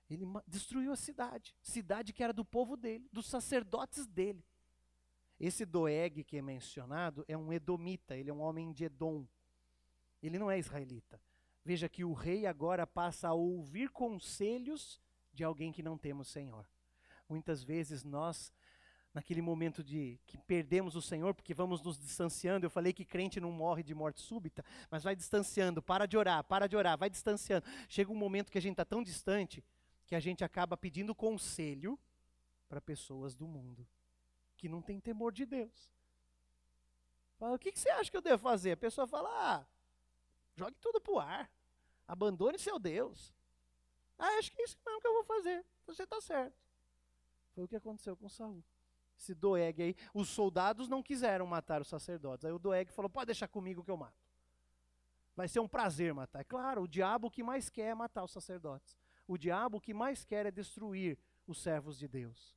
Speaker 1: Ele destruiu a cidade que era do povo dele, dos sacerdotes dele. Esse Doeg que é mencionado é um edomita, ele é um homem de Edom. Ele não é israelita. Veja que o rei agora passa a ouvir conselhos de alguém que não teme o Senhor. Muitas vezes nós, naquele momento de que perdemos o Senhor, porque vamos nos distanciando, eu falei que crente não morre de morte súbita, mas vai distanciando, para de orar, vai distanciando. Chega um momento que a gente está tão distante, que a gente acaba pedindo conselho para pessoas do mundo, que não tem temor de Deus. Fala, o que você acha que eu devo fazer? A pessoa fala, jogue tudo para o ar, abandone seu Deus. Acho que é isso mesmo que eu vou fazer, você está certo. Foi o que aconteceu com Saul. Esse Doeg aí, os soldados não quiseram matar os sacerdotes. Aí o Doeg falou, pode deixar comigo que eu mato. Vai ser um prazer matar. É claro, o diabo o que mais quer é matar os sacerdotes. O diabo o que mais quer é destruir os servos de Deus.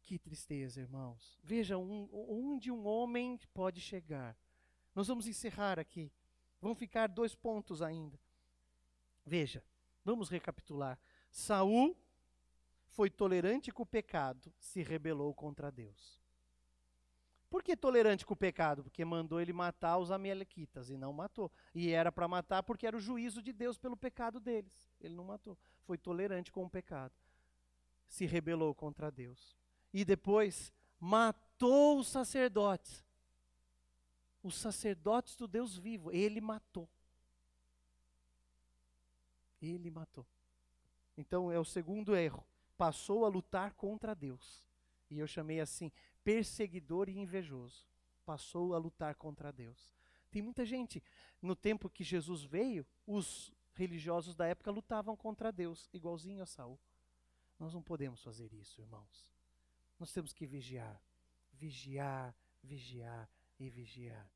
Speaker 1: Que tristeza, irmãos. Veja onde um homem pode chegar. Nós vamos encerrar aqui. Vão ficar 2 pontos ainda. Veja, vamos recapitular. Saul foi tolerante com o pecado, se rebelou contra Deus. Por que tolerante com o pecado? Porque mandou ele matar os amalequitas e não matou. E era para matar porque era o juízo de Deus pelo pecado deles. Ele não matou. Foi tolerante com o pecado. Se rebelou contra Deus. E depois matou os sacerdotes. Os sacerdotes do Deus vivo. Ele matou. Ele matou. Então é o segundo erro. Passou a lutar contra Deus. E eu chamei assim, perseguidor e invejoso. Passou a lutar contra Deus. Tem muita gente, no tempo que Jesus veio, os religiosos da época lutavam contra Deus, igualzinho a Saul. Nós não podemos fazer isso, irmãos. Nós temos que vigiar, vigiar, vigiar e vigiar.